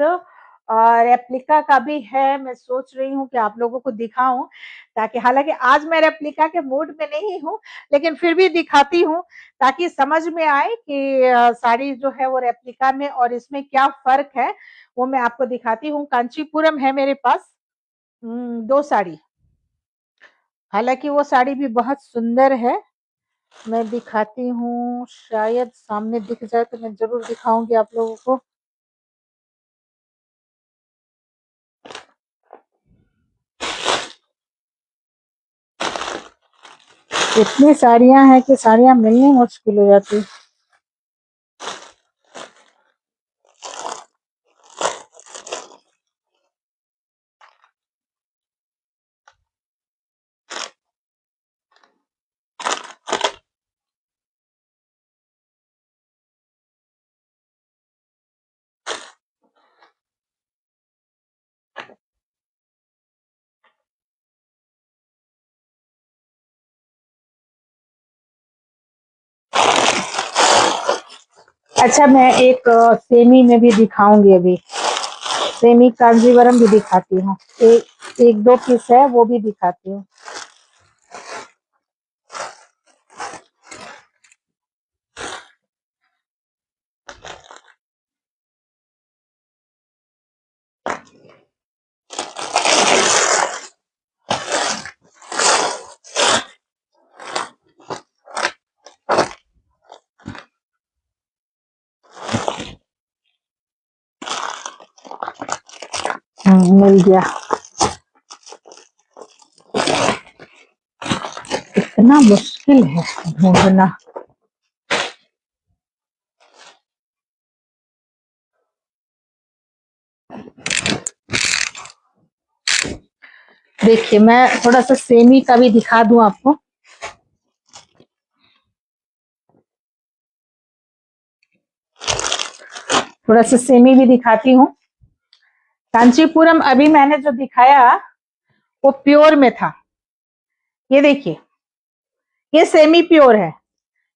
रेप्लिका का भी है, मैं सोच रही हूँ कि आप लोगों को दिखाऊं, ताकि हालांकि आज मैं रेप्लिका के मूड में नहीं हूँ, लेकिन फिर भी दिखाती हूँ ताकि समझ में आए कि साड़ी जो है वो रेप्लिका में और इसमें क्या फर्क है, वो मैं आपको दिखाती हूँ। कांचीपुरम है मेरे पास दो साड़ी, हालांकि वो साड़ी भी बहुत सुंदर है। मैं दिखाती हूँ, शायद सामने दिख जाए तो मैं जरूर दिखाऊंगी आप लोगों को। इतनी साड़ियां हैं कि साड़ियां मिलनी मुश्किल हो जाती है। अच्छा, मैं एक सेमी में भी दिखाऊंगी अभी, सेमी कांजीवरम भी दिखाती हूँ। एक दो पीस है वो भी दिखाती हूँ। मिल गया। इतना मुश्किल है ढूंढना। देखिए मैं थोड़ा सा सेमी का भी दिखा दूं आपको। थोड़ा सा सेमी भी दिखाती हूँ। कांचीपुरम अभी मैंने जो दिखाया वो प्योर में था। ये देखिए, ये सेमी प्योर है।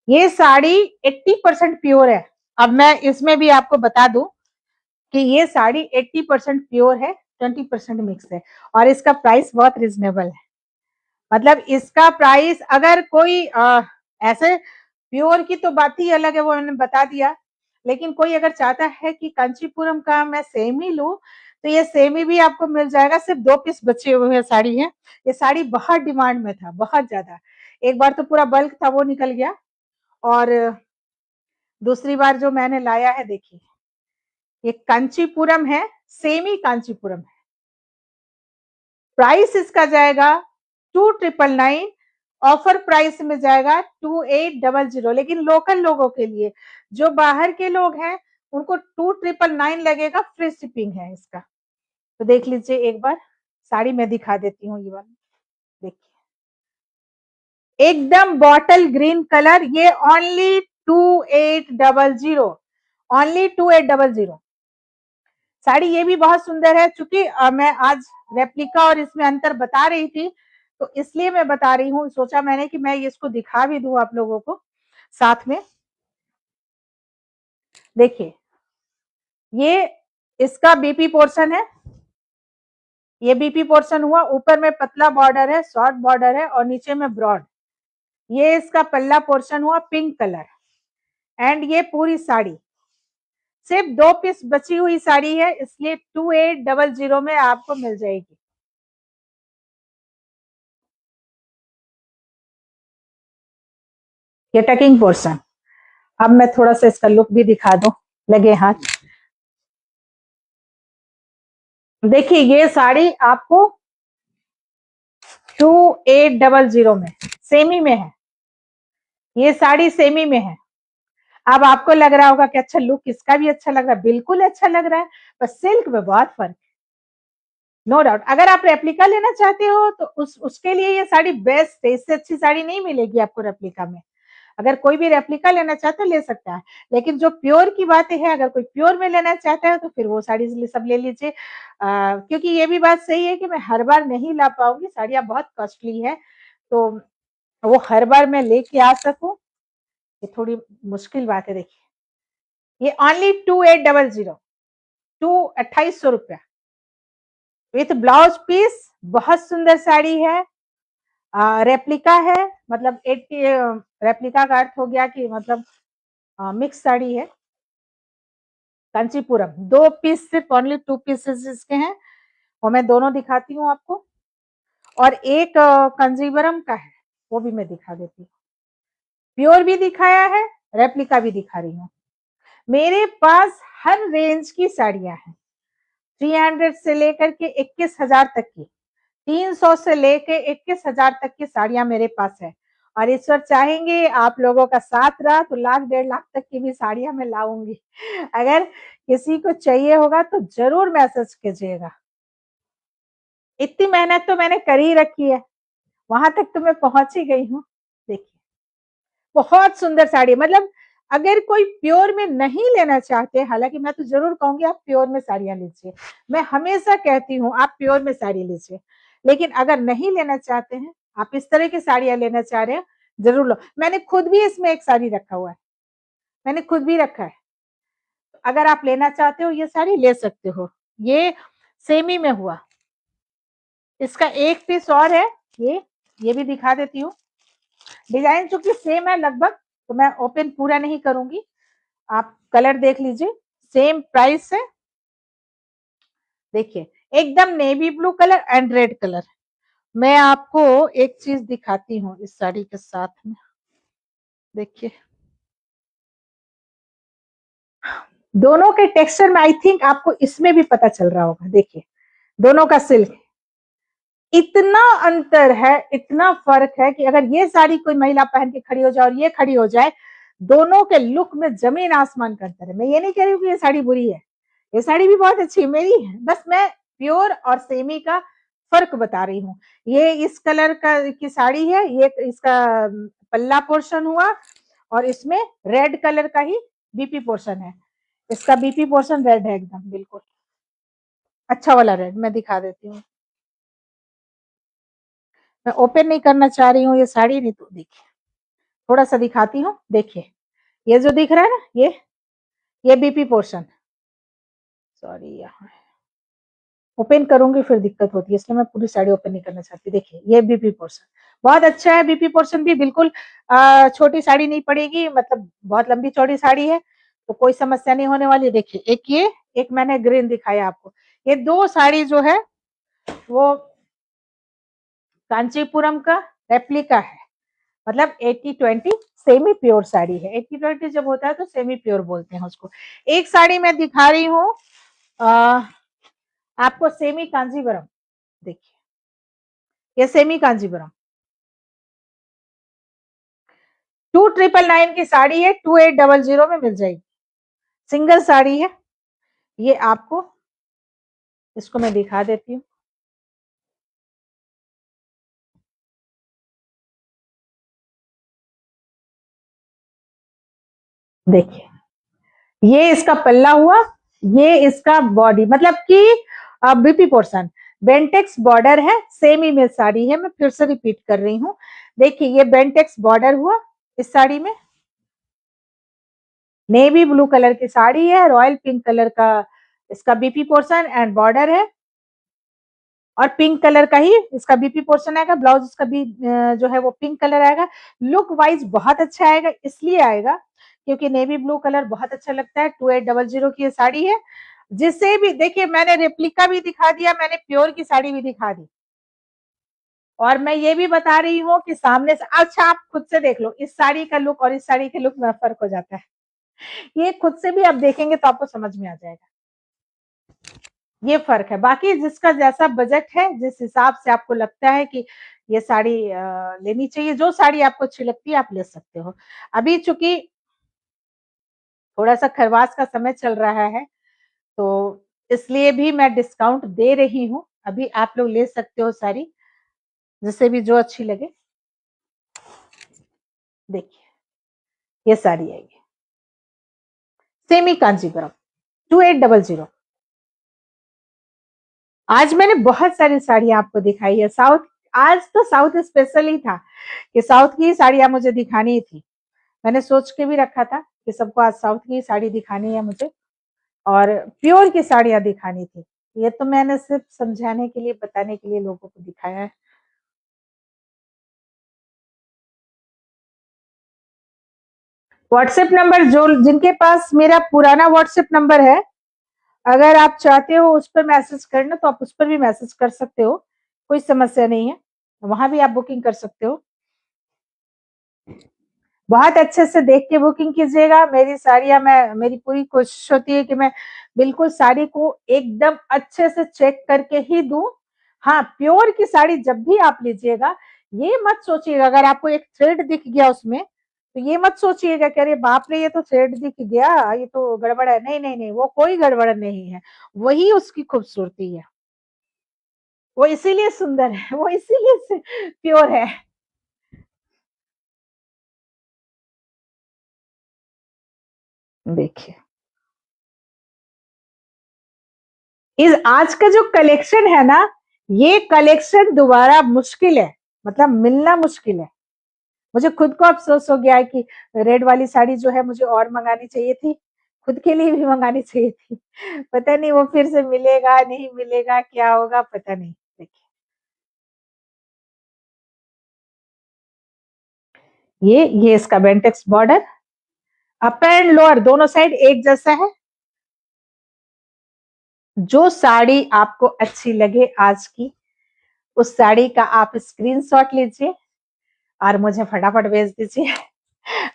ये साड़ी 80% प्योर है। अब मैं इसमें भी आपको बता दूं कि ये साड़ी 80% प्योर है, 20% मिक्स है, और इसका प्राइस बहुत रिजनेबल है। मतलब इसका प्राइस अगर कोई ऐसे प्योर की तो बात ही अलग है, वो मैंने बता दिया। लेकिन कोई अगर चाहता है कि कांचीपुरम का मैं सेमी लूं, तो ये सेमी भी आपको मिल जाएगा। सिर्फ 2 पीस बचे हुए साड़ी है। ये साड़ी बहुत डिमांड में था, बहुत ज्यादा। एक बार तो पूरा बल्क था, वो निकल गया। और दूसरी बार जो मैंने लाया है, देखिए ये कांचीपुरम है, सेमी कांचीपुरम है। प्राइस इसका जाएगा 2999, ऑफर प्राइस में जाएगा 2800। लेकिन लोकल लोगों के लिए, जो बाहर के लोग हैं, उनको 2999 लगेगा, फ्री शिपिंग है इसका। तो देख लीजिए एक बार, साड़ी मैं दिखा देती हूँ। ये वाली देखिए, एकदम बॉटल ग्रीन कलर। ये ओनली 2800, ओनली 2800। साड़ी ये भी बहुत सुंदर है। चूंकि मैं आज रेप्लिका और इसमें अंतर बता रही थी, तो इसलिए मैं बता रही हूँ। सोचा मैंने कि मैं इसको दिखा भी दूं आप लोगों को साथ में। देखिए, ये इसका बीपी पोर्शन है। ये बीपी पोर्शन हुआ, ऊपर में पतला बॉर्डर है, शॉर्ट बॉर्डर है, और नीचे में ब्रॉड। ये इसका पल्ला पोर्शन हुआ, पिंक कलर। एंड ये पूरी साड़ी सिर्फ 2 पीस बची हुई साड़ी है, इसलिए 2800 में आपको मिल जाएगी। ये टकिंग पोर्शन। अब मैं थोड़ा सा इसका लुक भी दिखा दूं, लगे हाथ। देखिए, ये साड़ी आपको 2800 में, सेमी में है। ये साड़ी सेमी में है। अब आपको लग रहा होगा कि अच्छा, लुक इसका भी अच्छा लग रहा है। बिल्कुल अच्छा लग रहा है, बस सिल्क में बहुत फर्क है, नो डाउट। अगर आप रेप्लिका लेना चाहते हो तो उसके लिए ये साड़ी बेस्ट है। इससे अच्छी साड़ी नहीं मिलेगी आपको रेप्लिका में। अगर कोई भी रेप्लिका लेना चाहता है, ले सकता है। लेकिन जो प्योर की बात है, अगर कोई प्योर में लेना चाहता है, तो फिर वो साड़ी सब ले लीजिए। क्योंकि ये भी बात सही है कि मैं हर बार नहीं ला पाऊंगी, साड़ियाँ बहुत कॉस्टली है। तो वो हर बार मैं लेके आ सकूं, ये थोड़ी मुश्किल बात है। देखिए, ये ओनली 2800, 2800 रुपया विथ ब्लाउज पीस। बहुत सुंदर साड़ी है। रेप्लिका है, मतलब 80, रेप्लिका का अर्थ हो गया कि मतलब मिक्स साड़ी है। कांचीपुरम 2 पीस, सिर्फ ओनली 2 पीसेस इसके हैं, वो मैं दोनों दिखाती हूँ आपको। और एक कंजीवरम का है, वो भी मैं दिखा देती हूँ। प्योर भी दिखाया है, रेप्लिका भी दिखा रही हूँ। मेरे पास हर रेंज की साड़ियां हैं। 300 से लेकर के 21,000 तक की, 300 से लेके 21,000 तक की साड़ियां मेरे पास है। और ईश्वर चाहेंगे आप लोगों का साथ रहा तो लाख 1.5 लाख तक की भी साड़ियां मैं लाऊंगी। अगर किसी को चाहिए होगा तो जरूर मैसेज कीजिएगा। इतनी मेहनत तो मैंने कर ही रखी है, वहां तक तो मैं पहुंच ही गई हूँ। देखिए, बहुत सुंदर साड़ी। मतलब अगर कोई प्योर में नहीं लेना चाहते, हालांकि मैं तो जरूर कहूंगी आप प्योर में साड़ियां लीजिए। मैं हमेशा कहती हूँ आप प्योर में साड़ी लीजिए। लेकिन अगर नहीं लेना चाहते हैं, आप इस तरह की साड़ियां लेना चाह रहे हैं, जरूर लो। मैंने खुद भी इसमें एक साड़ी रखा हुआ है, मैंने खुद भी रखा है। अगर आप लेना चाहते हो, ये साड़ी ले सकते हो। ये सेमी में हुआ। इसका एक पीस और है, ये भी दिखा देती हूँ। डिजाइन चूंकि सेम है लगभग, तो मैं ओपन पूरा नहीं करूंगी। आप कलर देख लीजिए, सेम प्राइस है। देखिए, एकदम navy blue colour and red colour. मैं आपको एक चीज दिखाती हूँ इस साड़ी के साथ में। देखिए, दोनों के टेक्सचर में आई थिंक आपको इसमें भी पता चल रहा होगा। देखिए, दोनों का सिल्क इतना अंतर है, इतना फर्क है कि अगर ये साड़ी कोई महिला पहन के खड़ी हो जाए और ये खड़ी हो जाए, दोनों के लुक में जमीन आसमान का अंतर है। मैं ये नहीं कह रही हूँ कि ये साड़ी बुरी है, ये साड़ी भी बहुत अच्छी है, मेरी है। बस मैं प्योर और सेमी का फर्क बता रही हूँ। ये इस कलर का की साड़ी है, ये इसका पल्ला पोर्शन हुआ और इसमें रेड कलर का ही बीपी पोर्शन है। इसका बीपी पोर्शन रेड है एकदम बिल्कुल अच्छा वाला रेड। मैं दिखा देती हूँ, मैं ओपन नहीं करना चाह रही हूँ ये साड़ी, नहीं तो देखिए थोड़ा सा दिखाती हूँ। देखिए ये जो दिख रहा है ना, ये बीपी पोर्शन, सॉरी यहाँ ओपन करूंगी फिर दिक्कत होती है, इसलिए मैं पूरी साड़ी ओपन नहीं करना चाहती। देखिए ये बीपी पोर्शन बहुत अच्छा है। बीपी पोर्शन भी बिल्कुल छोटी साड़ी नहीं पड़ेगी, मतलब बहुत लंबी चौड़ी साड़ी है तो कोई समस्या नहीं होने वाली। देखिए एक ये, एक मैंने ग्रीन दिखाया आपको, ये दो साड़ी जो है वो कांचीपुरम का रेप्लिका है, मतलब 80-20 सेमी प्योर साड़ी है। 80-20 जब होता है तो सेमी प्योर बोलते हैं उसको। एक साड़ी मैं दिखा रही हूँ आपको सेमी कांजीवरम, देखिए ये सेमी कांजीवरम 2999 की साड़ी है, 2800 में मिल जाएगी। सिंगल साड़ी है ये आपको, इसको मैं दिखा देती हूँ। देखिए ये इसका पल्ला हुआ, ये इसका बॉडी, मतलब कि बीपी पोर्शन बेंटेक्स बॉर्डर है, सेमी में साड़ी है। मैं फिर से रिपीट कर रही हूँ, देखिए ये बेंटेक्स बॉर्डर हुआ इस साड़ी में, नेवी ब्लू कलर की साड़ी है, रॉयल पिंक कलर का इसका बीपी पोर्शन एंड बॉर्डर है, और पिंक कलर का ही इसका बीपी पोर्शन आएगा। ब्लाउज इसका भी जो है वो पिंक कलर आएगा। लुक वाइज बहुत अच्छा आएगा, इसलिए आएगा क्योंकि नेवी ब्लू कलर बहुत अच्छा लगता है। 2800 की ये साड़ी है। जिसे भी देखिए, मैंने रेप्लिका भी दिखा दिया, मैंने प्योर की साड़ी भी दिखा दी, और मैं ये भी बता रही हूँ कि सामने से, अच्छा आप खुद से देख लो इस साड़ी का लुक और इस साड़ी के लुक में फर्क हो जाता है। ये खुद से भी आप देखेंगे तो आपको समझ में आ जाएगा, ये फर्क है। बाकी जिसका जैसा बजट है, जिस हिसाब से आपको लगता है कि ये साड़ी लेनी चाहिए, जो साड़ी आपको अच्छी लगती है आप ले सकते हो। अभी चूंकि थोड़ा सा खरवास का समय चल रहा है तो इसलिए भी मैं डिस्काउंट दे रही हूँ। अभी आप लोग ले सकते हो साड़ी, जिसे भी जो अच्छी लगे। देखिए ये साड़ी आएगी सेमी कांजीवरम 2800। आज मैंने बहुत सारी साड़ियां आपको दिखाई है साउथ, आज तो साउथ स्पेशल ही था कि साउथ की साड़ियां मुझे दिखानी थी। मैंने सोच के भी रखा था कि सबको आज साउथ की साड़ी दिखानी है मुझे, और प्योर की साड़ियां दिखानी थी। ये तो मैंने सिर्फ समझाने के लिए, बताने के लिए लोगों को दिखाया है। व्हाट्सएप नंबर, जो जिनके पास मेरा पुराना व्हाट्सएप नंबर है, अगर आप चाहते हो उस पर मैसेज करना तो आप उस पर भी मैसेज कर सकते हो, कोई समस्या नहीं है, वहां भी आप बुकिंग कर सकते हो। बहुत अच्छे से देख के बुकिंग कीजिएगा। मेरी साड़ियां, मैं मेरी पूरी कोशिश होती है कि मैं बिल्कुल साड़ी को एकदम अच्छे से चेक करके ही दूं। हाँ, प्योर की साड़ी जब भी आप लीजिएगा, ये मत सोचिएगा अगर आपको एक थ्रेड दिख गया उसमें, तो ये मत सोचिएगा कि अरे बाप रे ये तो थ्रेड दिख गया, ये तो गड़बड़ है। नहीं नहीं नहीं, वो कोई गड़बड़ नहीं है, वही उसकी खूबसूरती है, वो इसीलिए सुंदर है, वो इसीलिए प्योर है। देखिए इस आज का जो कलेक्शन है ना, ये कलेक्शन दोबारा मुश्किल है, मतलब मिलना मुश्किल है। मुझे खुद को अफसोस हो गया है कि रेड वाली साड़ी जो है मुझे और मंगानी चाहिए थी, खुद के लिए भी मंगानी चाहिए थी। पता नहीं वो फिर से मिलेगा नहीं मिलेगा, क्या होगा पता नहीं। देखिए ये इसका Bentex border, upper and lower दोनों साइड एक जैसा है। जो साड़ी आपको अच्छी लगे आज की, उस साड़ी का आप स्क्रीनशॉट लीजिए और मुझे फटाफट भेज दीजिए।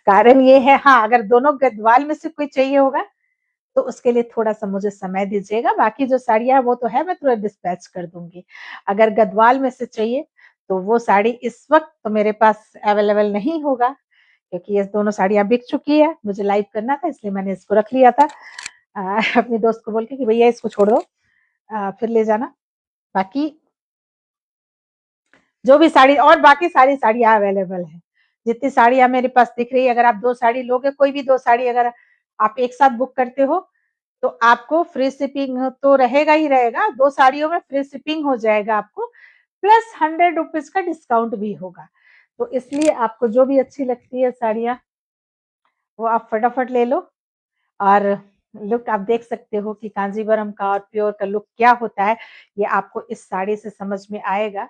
कारण ये है, हाँ अगर दोनों गद्वाल में से कोई चाहिए होगा तो उसके लिए थोड़ा सा मुझे समय दीजिएगा। बाकी जो साड़ियां है वो तो है, मैं तुरंत डिस्पैच कर दूंगी। अगर गद्वाल में से चाहिए तो वो साड़ी इस वक्त तो मेरे पास अवेलेबल नहीं होगा, क्योंकि ये दोनों साड़ियां बिक चुकी है। मुझे लाइव करना था इसलिए मैंने इसको रख लिया था अपनी दोस्त को बोल के कि भैया इसको छोड़ दो, फिर ले जाना। बाकी जो भी साड़ी और बाकी सारी साड़ियाँ अवेलेबल है। जितनी साड़ियाँ मेरे पास दिख रही है, अगर आप 2 साड़ी लोगे, कोई भी 2 साड़ी अगर आप एक साथ बुक करते हो, तो आपको फ्री शिपिंग तो रहेगा ही रहेगा, 2 साड़ियों में फ्री शिपिंग हो जाएगा आपको, प्लस 100 रुपीज़ का डिस्काउंट भी होगा। तो इसलिए आपको जो भी अच्छी लगती है साड़ियाँ, वो आप फटाफट ले लो और लुक आप देख सकते हो कि कांजीवरम का और प्योर का लुक क्या होता है, ये आपको इस साड़ी से समझ में आएगा।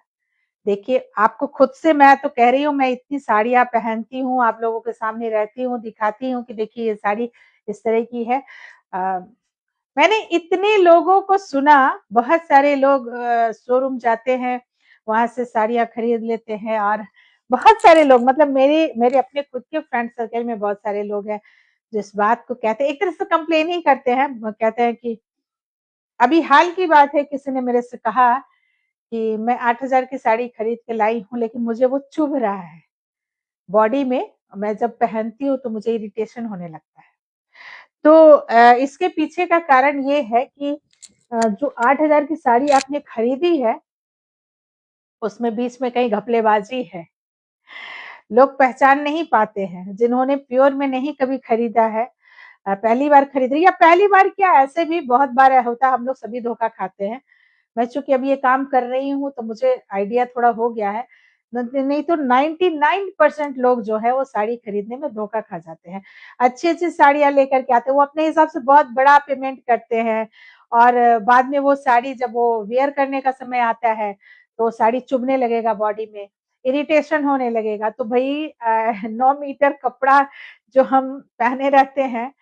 देखिए, आपको खुद से मैं तो कह रही हूँ, मैं इतनी साड़ियाँ पहनती हूँ, आप लोगों के सामने रहती हूँ, दिखाती हूँ कि देखिए ये साड़ी इस तरह की है। मैंने इतने लोगों को सुना, बहुत सारे लोग शोरूम जाते हैं, वहाँ से साड़ियाँ खरीद लेते हैं और बहुत सारे लोग मतलब मेरे मेरे अपने खुद के फ्रेंड सर्कल में बहुत सारे लोग हैं, जो इस बात को कहते हैं, एक तरह से कंप्लेन ही करते हैं, कहते हैं कि अभी हाल की बात है, किसी ने मेरे से कहा कि मैं 8,000 की साड़ी खरीद के लाई हूँ, लेकिन मुझे वो चुभ रहा है बॉडी में, मैं जब पहनती हूँ तो मुझे इरिटेशन होने लगता है। तो इसके पीछे का कारण ये है कि जो 8,000 की साड़ी आपने खरीदी है, उसमें बीच में कहीं घपलेबाजी है। लोग पहचान नहीं पाते हैं, जिन्होंने प्योर में नहीं कभी खरीदा है, पहली बार खरीद रही है या पहली बार क्या, ऐसे भी बहुत बार होता है, हम लोग सभी धोखा खाते हैं। मैं चूँकि अभी ये काम कर रही हूँ, तो मुझे आइडिया थोड़ा हो गया है। नहीं तो 99% लोग जो है वो साड़ी खरीदने में धोखा खा जाते हैं। अच्छी-अच्छी साड़ियाँ लेकर के आते हैं, वो अपने हिसाब से बहुत बड़ा पेमेंट करते हैं और बाद में वो साड़ी जब वो वियर करने का समय आता है, तो साड़ी चुभने लगेगा बॉडी में, इरिटेशन होने लगेगा। तो भई 9 मीटर कपड़ा जो हम पहने रहते हैं,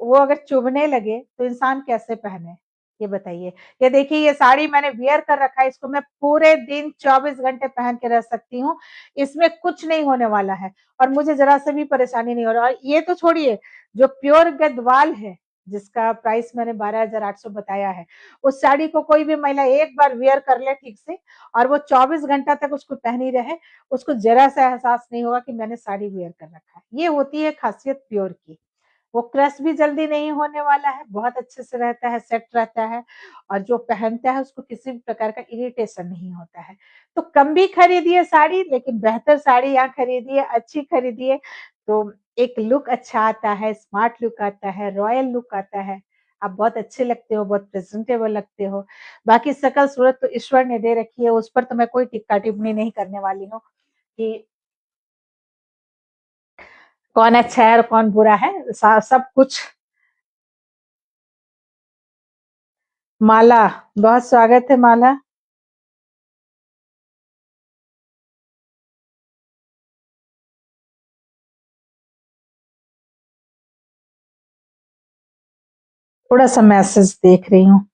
वो अगर चुभने लगे, तो इंसान कैसे पहने? ये बताइए। ये देखिए ये साड़ी मैंने वियर कर रखा है, इसको मैं पूरे दिन 24 घंटे पहन के रह सकती हूँ, इसमें कुछ नहीं होने वाला है और मुझे ज़रा-सा भी परेशानी नहीं हो रहा और ये तो छोड़िए, जो प्योर गद्वाल है, जिसका प्राइस मैंने 12,800 बताया है, उस साड़ी को कोई भी महिला एक बार वियर कर ले ठीक से और वो 24 घंटा तक उसको पहनी रहे, उसको ज़रा-सा एहसास नहीं होगा कि मैंने साड़ी वियर कर रखा है। ये होती है खासियत प्योर की। वो क्रश भी जल्दी नहीं होने वाला है, बहुत अच्छे से रहता है, सेट रहता है और जो पहनता है उसको किसी भी प्रकार का इरिटेशन नहीं होता है। तो कम भी खरीदिए साड़ी लेकिन बेहतर साड़ी यहाँ खरीदिए, अच्छी खरीदिए तो एक लुक अच्छा आता है, स्मार्ट लुक आता है, रॉयल लुक आता है। आप बहुत अच्छे लगते हो, बहुत प्रेज़ेंटेबल लगते हो। बाकी शकल सूरत तो ईश्वर ने दे रखी है, उस पर तो मैं कोई टिक्का-टिप्पणी नहीं करने वाली हूँ कि कौन अच्छा है और कौन बुरा है, स सब कुछ माला, बहुत स्वागत है माला। थोड़ा-सा मैसेज देख रही हूँ।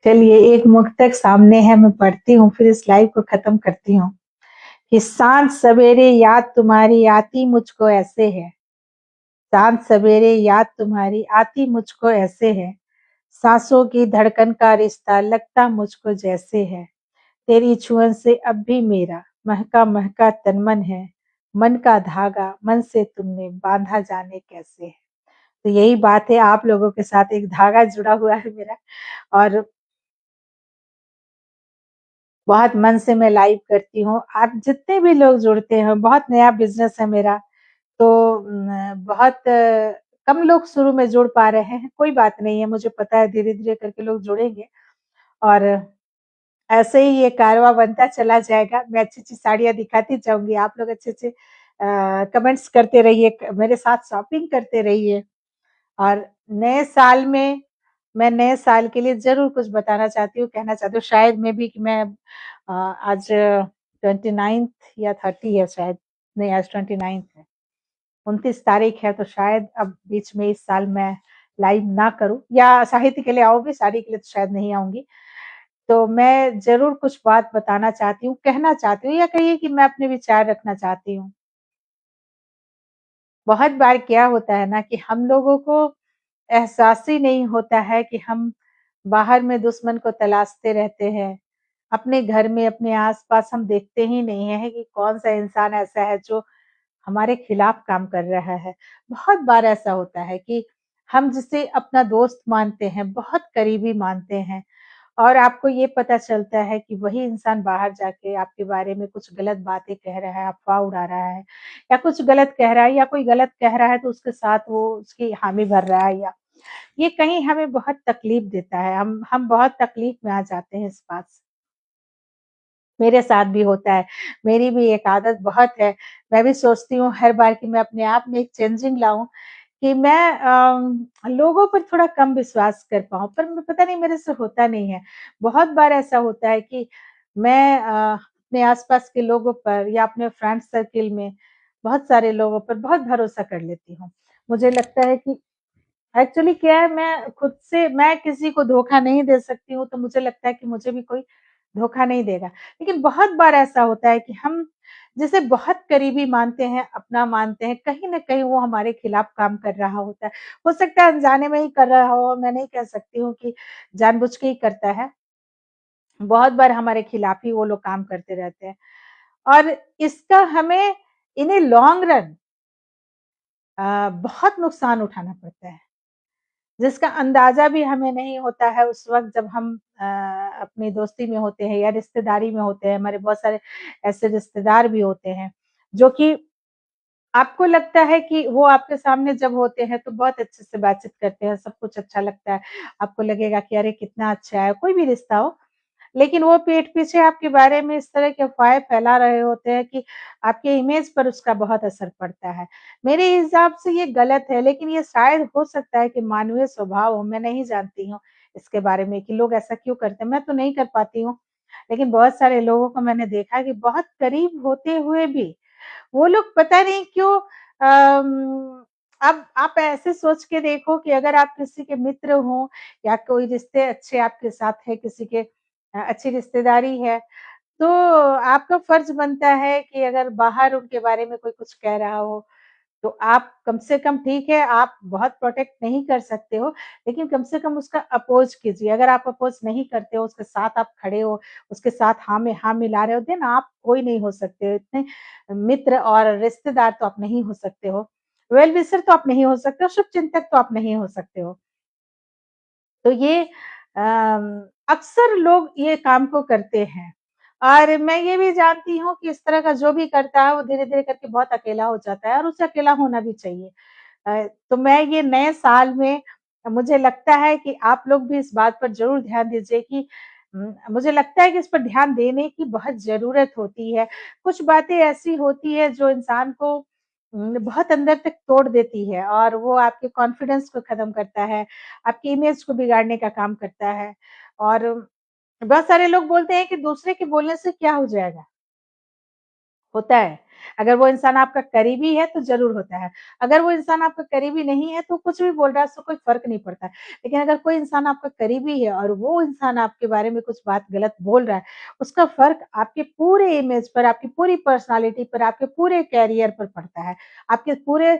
चलिए एक मुक्तक सामने है, मैं पढ़ती हूँ, फिर इस लाइव को खत्म करती हूँ कि सांझ सवेरे याद तुम्हारी आती मुझको ऐसे है, सांझ सवेरे याद तुम्हारी आती मुझको ऐसे है, सांसों की धड़कन का रिश्ता लगता मुझको जैसे है, तेरी छुअन से अब भी मेरा महका महका तन मन है, मन का धागा मन से तुमने बांधा जाने कैसे है। तो यही बात है, आप लोगों के साथ एक धागा जुड़ा हुआ है मेरा और बहुत मन से मैं लाइव करती हूँ। आप जितने भी लोग जुड़ते हैं, बहुत नया बिज़नेस है मेरा, तो बहुत कम लोग शुरू में जुड़ पा रहे हैं, कोई बात नहीं है, मुझे पता है धीरे-धीरे करके लोग जुड़ेंगे और ऐसे ही ये कारवां बनता चला जाएगा। मैं अच्छी-अच्छी साड़ियाँ दिखाती जाऊँगी, आप लोग अच्छे-अच्छे कमेंट्स करते रहिए, मेरे साथ शॉपिंग करते रहिए और नए साल में मैं नए साल के लिए ज़रूर कुछ बताना चाहती हूँ, कहना चाहती हूँ शायद मे बी कि मैं आज 29th या 30 है शायद, नहीं आज 29th है, 29 तारीख है तो शायद अब बीच में इस साल मैं लाइव ना करूँ या साहित्य के लिए आऊँगी, साड़ी के लिए तो शायद नहीं आऊँगी। तो मैं ज़रूर कुछ बात बताना चाहती हूँ, कहना चाहती हूँ या कहिए कि मैं अपने विचार रखना चाहती हूँ। बहुत बार क्या होता है ना कि हम लोगों को एहसास ही नहीं होता है कि हम बाहर में दुश्मन को तलाशते रहते हैं। अपने घर में, अपने आस-पास हम देखते ही नहीं हैं कि कौन-सा इंसान ऐसा है जो हमारे खिलाफ काम कर रहा है। बहुत बार ऐसा होता है कि हम जिसे अपना दोस्त मानते हैं, बहुत करीबी मानते हैं और आपको ये पता चलता है कि वही इंसान बाहर जाके आपके बारे में कुछ गलत बातें कह रहा है, अफ़वाह उड़ा रहा है या कुछ गलत कह रहा है या कोई गलत कह रहा है तो उसके साथ वो उसकी हामी भर रहा है या ये कहीं हमें बहुत तकलीफ़ देता है। हम बहुत तकलीफ़ में आ जाते हैं इस बात से। मेरे साथ भी होता है। मेरी भी एक आदत बहुत है, मैं भी सोचती हूँ हर बार कि मैं अपने आप में एक चेंजिंग लाऊँ कि मैं लोगों पर थोड़ा कम विश्वास कर पाऊँ, पर पता नहीं मेरे से होता नहीं है। बहुत बार ऐसा होता है कि मैं अपने आस-पास के लोगों पर या अपने फ्रेंड सर्किल में बहुत सारे लोगों पर बहुत भरोसा कर लेती हूँ। मुझे लगता है कि एक्चुअली क्या है मैं किसी को धोखा नहीं दे सकती हूँ, तो मुझे लगता है कि मुझे भी कोई धोखा नहीं देगा। लेकिन बहुत बार ऐसा होता है कि हम जिसे बहुत करीबी मानते हैं, अपना मानते हैं, कहीं न कहीं वो हमारे खिलाफ काम कर रहा होता है। हो सकता है अनजाने में ही कर रहा हो, मैं नहीं कह सकती हूँ कि जानबूझ के ही करता है। बहुत बार हमारे खिलाफ ही वो लोग काम करते रहते हैं और इसका हमें इन ए लॉन्ग रन बहुत नुकसान उठाना पड़ता है। जिसका अंदाज़ा भी हमें नहीं होता है उस वक़्त जब हम अपनी दोस्ती में होते हैं या रिश्तेदारी में होते हैं। हमारे बहुत सारे ऐसे रिश्तेदार भी होते हैं, जो कि आपको लगता है कि वो आपके सामने जब होते हैं तो बहुत अच्छे से बातचीत करते हैं, सब कुछ अच्छा लगता है। आपको लगेगा कि अरे कितना अच्छा है, कोई भी रिश्ता हो। लेकिन वो पीठ पीछे आपके बारे में इस तरह की अफ़वाहें फैला रहे होते हैं कि आपके इमेज पर उसका बहुत असर पड़ता है। मेरे हिसाब से ये गलत है, लेकिन ये शायद हो सकता है कि मानवीय स्वभाव हो, मैं नहीं जानती हूँ इसके बारे में कि लोग ऐसा क्यों करते हैं, मैं तो नहीं कर पाती हूँ। लेकिन बहुत सारे लोगों को मैंने देखा है कि बहुत करीब होते हुए भी वो लोग पता नहीं क्यों अब आप ऐसे सोच के देखो कि अगर आप किसी के मित्र हों या कोई रिश्ते अच्छे आपके साथ है, किसी के अच्छी रिश्तेदारी है, तो आपका फ़र्ज़ बनता है कि अगर बाहर उनके बारे में कोई कुछ कह रहा हो, तो आप कम से कम ठीक है, आप बहुत प्रोटेक्ट नहीं कर सकते हो, लेकिन कम से कम उसका अपोज़ कीजिए। अगर आप अपोज़ नहीं करते हो, उसके साथ आप खड़े हो, उसके साथ हाँ में हाँ मिला रहे हो, देन आप कोई नहीं हो सकते। इतने मित्र और रिश्तेदार तो आप नहीं हो सकते हो। वेल विशर तो आप नहीं हो सकते हो, शुभचिंतक तो आप नहीं हो सकते हो। तो ये अक्सर लोग ये काम को करते हैं और मैं ये भी जानती हूँ कि इस तरह का जो भी करता है, वो धीरे-धीरे करके बहुत अकेला हो जाता है और उसे अकेला होना भी चाहिए। तो मैं ये नए साल में मुझे लगता है कि आप लोग भी इस बात पर ज़रूर ध्यान दीजिए कि मुझे लगता है कि इस पर ध्यान देने की बहुत ज़रूरत होती है। कुछ बातें ऐसी होती हैं जो इंसान को बहुत अंदर तक तोड़ देती है और वो आपके कॉन्फिडेंस को ख़त्म करता है, आपकी इमेज को बिगाड़ने का काम करता है और बहुत सारे लोग बोलते हैं कि दूसरे के बोलने से क्या हो जाएगा? होता है। अगर वो इंसान आपका करीबी है तो ज़रूर होता है। अगर वो इंसान आपका करीबी नहीं है तो कुछ भी बोल रहा है उससे कोई फ़र्क नहीं पड़ता है। लेकिन अगर कोई इंसान आपका करीबी है और वो इंसान आपके बारे में कुछ बात गलत बोल रहा है, उसका फ़र्क आपके पूरे इमेज पर, आपकी पूरी पर्सनैलिटी पर, आपके पूरे करियर पर पड़ता है। आपके पूरे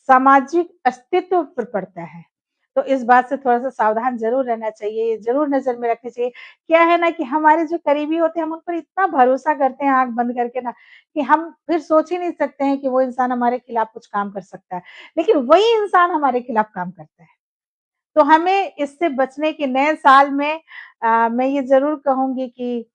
सामाजिक अस्तित्व पर पड़ता है। तो इस बात से थोड़ा-सा सावधान ज़रूर रहना चाहिए, ज़रूर नज़र में रखनी चाहिए। क्या है ना कि हमारे जो करीबी होते हैं हम उन पर इतना भरोसा करते हैं आँख बंद करके ना कि हम फिर सोच ही नहीं सकते हैं कि वो इंसान हमारे खिलाफ कुछ काम कर सकता है। लेकिन वही इंसान हमारे खिलाफ काम करता है। तो हमें इससे बचने के नए साल में मैं ये ज़रूर कहूँगी कि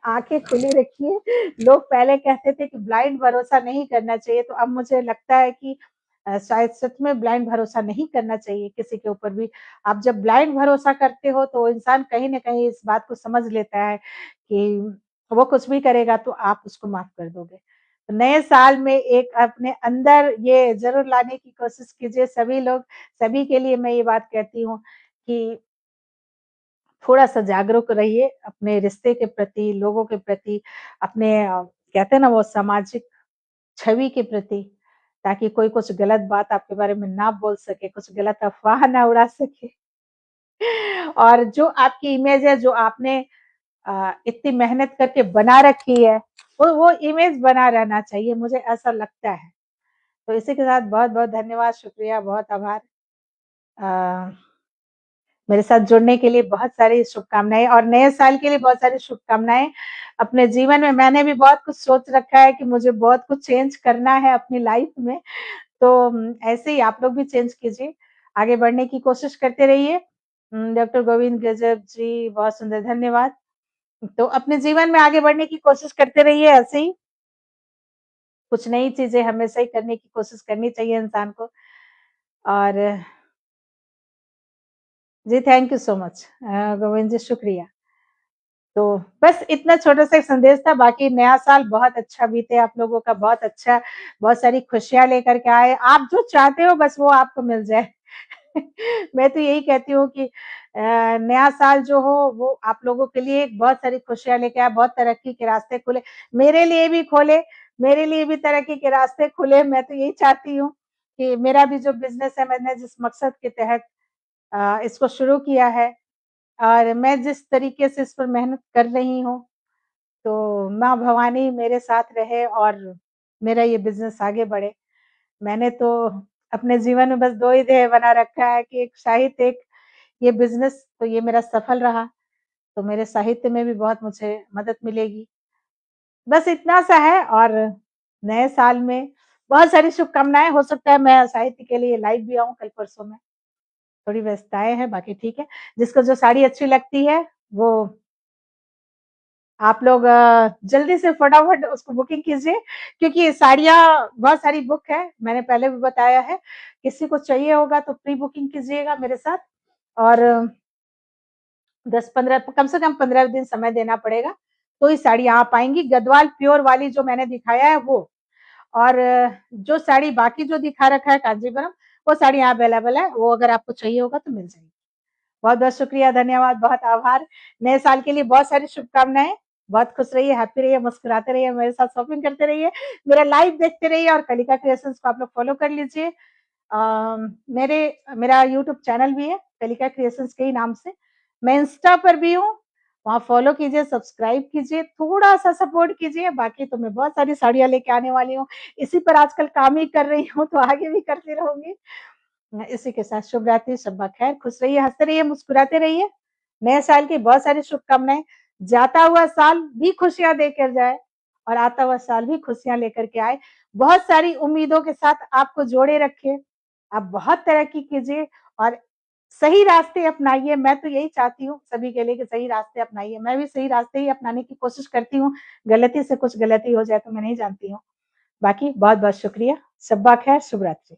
आँखें खुली रखिए। लोग पहले कहते थे कि ब्लाइंड भरोसा नहीं करना चाहिए, तो अब मुझे लगता है कि शायद सच में ब्लाइंड भरोसा नहीं करना चाहिए किसी के ऊपर भी। आप जब ब्लाइंड भरोसा करते हो तो इंसान कहीं न कहीं इस बात को समझ लेता है कि वो कुछ भी करेगा तो आप उसको माफ़ कर दोगे। तो नए साल में एक अपने अंदर ये ज़रूर लाने की कोशिश कीजिए सभी लोग, सभी के लिए मैं ये बात कहती हूँ कि थोड़ा-सा जागरूक रहिए अपने रिश्ते के प्रति, लोगों के प्रति, अपने कहते हैं ना वो सामाजिक छवि के प्रति, ताकि कोई कुछ गलत बात आपके बारे में ना बोल सके, कुछ गलत अफ़वाह ना उड़ा सके। और जो आपकी इमेज है, जो आपने इतनी मेहनत करके बना रखी है, वो इमेज बना रहना चाहिए, मुझे ऐसा लगता है। तो इसी के साथ बहुत-बहुत धन्यवाद, शुक्रिया, बहुत आभार। अ, मेरे साथ जुड़ने के लिए बहुत सारी शुभकामनाएँ और नए साल के लिए बहुत सारी शुभकामनाएँ। अपने जीवन में मैंने भी बहुत कुछ सोच रखा है कि मुझे बहुत कुछ चेंज करना है अपनी लाइफ में, तो ऐसे ही आप लोग भी चेंज कीजिए, आगे बढ़ने की कोशिश करते रहिए। डॉक्टर गोविंद गजब जी, बहुत सुंदर, धन्यवाद। तो अपने जीवन में आगे बढ़ने की कोशिश करते रहिए ऐसे ही, कुछ नई चीज़ें हमेशा ही करने की कोशिश करनी चाहिए इंसान को और जी, thank you so much Govind ji, शुक्रिया। तो बस इतना छोटा-सा एक संदेश था, बाकी नया साल बहुत अच्छा बीते आप लोगों का, बहुत अच्छा, बहुत सारी खुशियाँ लेकर के आए। आप जो चाहते हो बस वो आपको मिल जाए। मैं तो यही कहती हूँ कि नया साल जो हो वो आप लोगों के लिए बहुत सारी खुशियाँ लेके आए, बहुत तरक्की के रास्ते खुले, मेरे लिए भी खोले, मेरे लिए भी तरक्की के रास्ते खुले। मैं तो यही चाहती हूँ कि मेरा भी जो बिज़नेस है, मैंने जिस मकसद के तहत इसको शुरू किया है और मैं जिस तरीके से इस पर मेहनत कर रही हूँ, तो माँ भवानी मेरे साथ रहे और मेरा ये बिज़नेस आगे बढ़े। मैंने तो अपने जीवन में बस 2 ही ध्येय बना रखा है कि एक साहित्य, एक ये बिज़नेस, तो ये मेरा सफल रहा, तो मेरे साहित्य में भी बहुत मुझे मदद मिलेगी। बस इतना सा है और नए साल में बहुत सारी शुभकामनाएँ, हो सकता है मैं साहित्य के लिए लाइव भी आऊँ कल-परसों में, थोड़ी व्यस्तताएँ हैं, बाकी ठीक है। जिसको जो साड़ी अच्छी लगती है, वो आप लोग जल्दी से फटाफट उसको बुकिंग कीजिए क्योंकि साड़ियाँ बहुत सारी बुक है, मैंने पहले भी बताया है। किसी को चाहिए होगा तो प्री बुकिंग कीजिएगा मेरे साथ और 10-15 कम से कम 15 दिन समय देना पड़ेगा, तो ही साड़ियाँ आ पाएँगी। गढ़वाल प्योर वाली जो मैंने दिखाया है वो और जो साड़ी बाकी जो दिखा रखा है कांजीवरम, वो साड़ियाँ अवेलेबल है, वो अगर आपको चाहिए होगा तो मिल जाएगी। बहुत-बहुत शुक्रिया, धन्यवाद, बहुत आभार। नए साल के लिए बहुत सारी शुभकामनाएँ। बहुत खुश रहिए, हैप्पी रहिए, मुस्कुराते रहिए, मेरे साथ शॉपिंग करते रहिए, मेरा लाइव देखते रहिए और कलिका क्रिएशंस को आप लोग फॉलो कर लीजिए। मेरे मेरा यूट्यूब चैनल भी है, कलिका क्रिएशंस के ही नाम से। मैं इंस्टा पर भी हूँ, वहाँ फॉलो कीजिए, सब्सक्राइब कीजिए, थोड़ा-सा सपोर्ट कीजिए, बाकी तो मैं बहुत सारी साड़ियाँ लेके आने वाली हूँ। इसी पर आजकल काम ही कर रही हूँ, तो आगे भी करती रहूँगी। इसी के साथ शुभ रात्रि, शब्बा खैर, खुश रहिए, हँसते रहिए, मुस्कुराते रहिए। नए साल की बहुत सारी शुभकामनाएँ। जाता हुआ साल भी खुशियाँ देकर जाए और आता हुआ साल भी खुशियाँ लेकर के आए। बहुत सारी उम्मीदों के साथ आपको जोड़े रखे। आप बहुत तरक्की कीजिए और सही रास्ते अपनाइए। मैं तो यही चाहती हूँ सभी के लिए कि सही रास्ते अपनाइए। मैं भी सही रास्ते ही अपनाने की कोशिश करती हूँ। गलती से कुछ गलती हो जाए तो मैं नहीं जानती हूँ। बाकी बहुत-बहुत शुक्रिया। शब्बा खैर, शुभ रात्रि।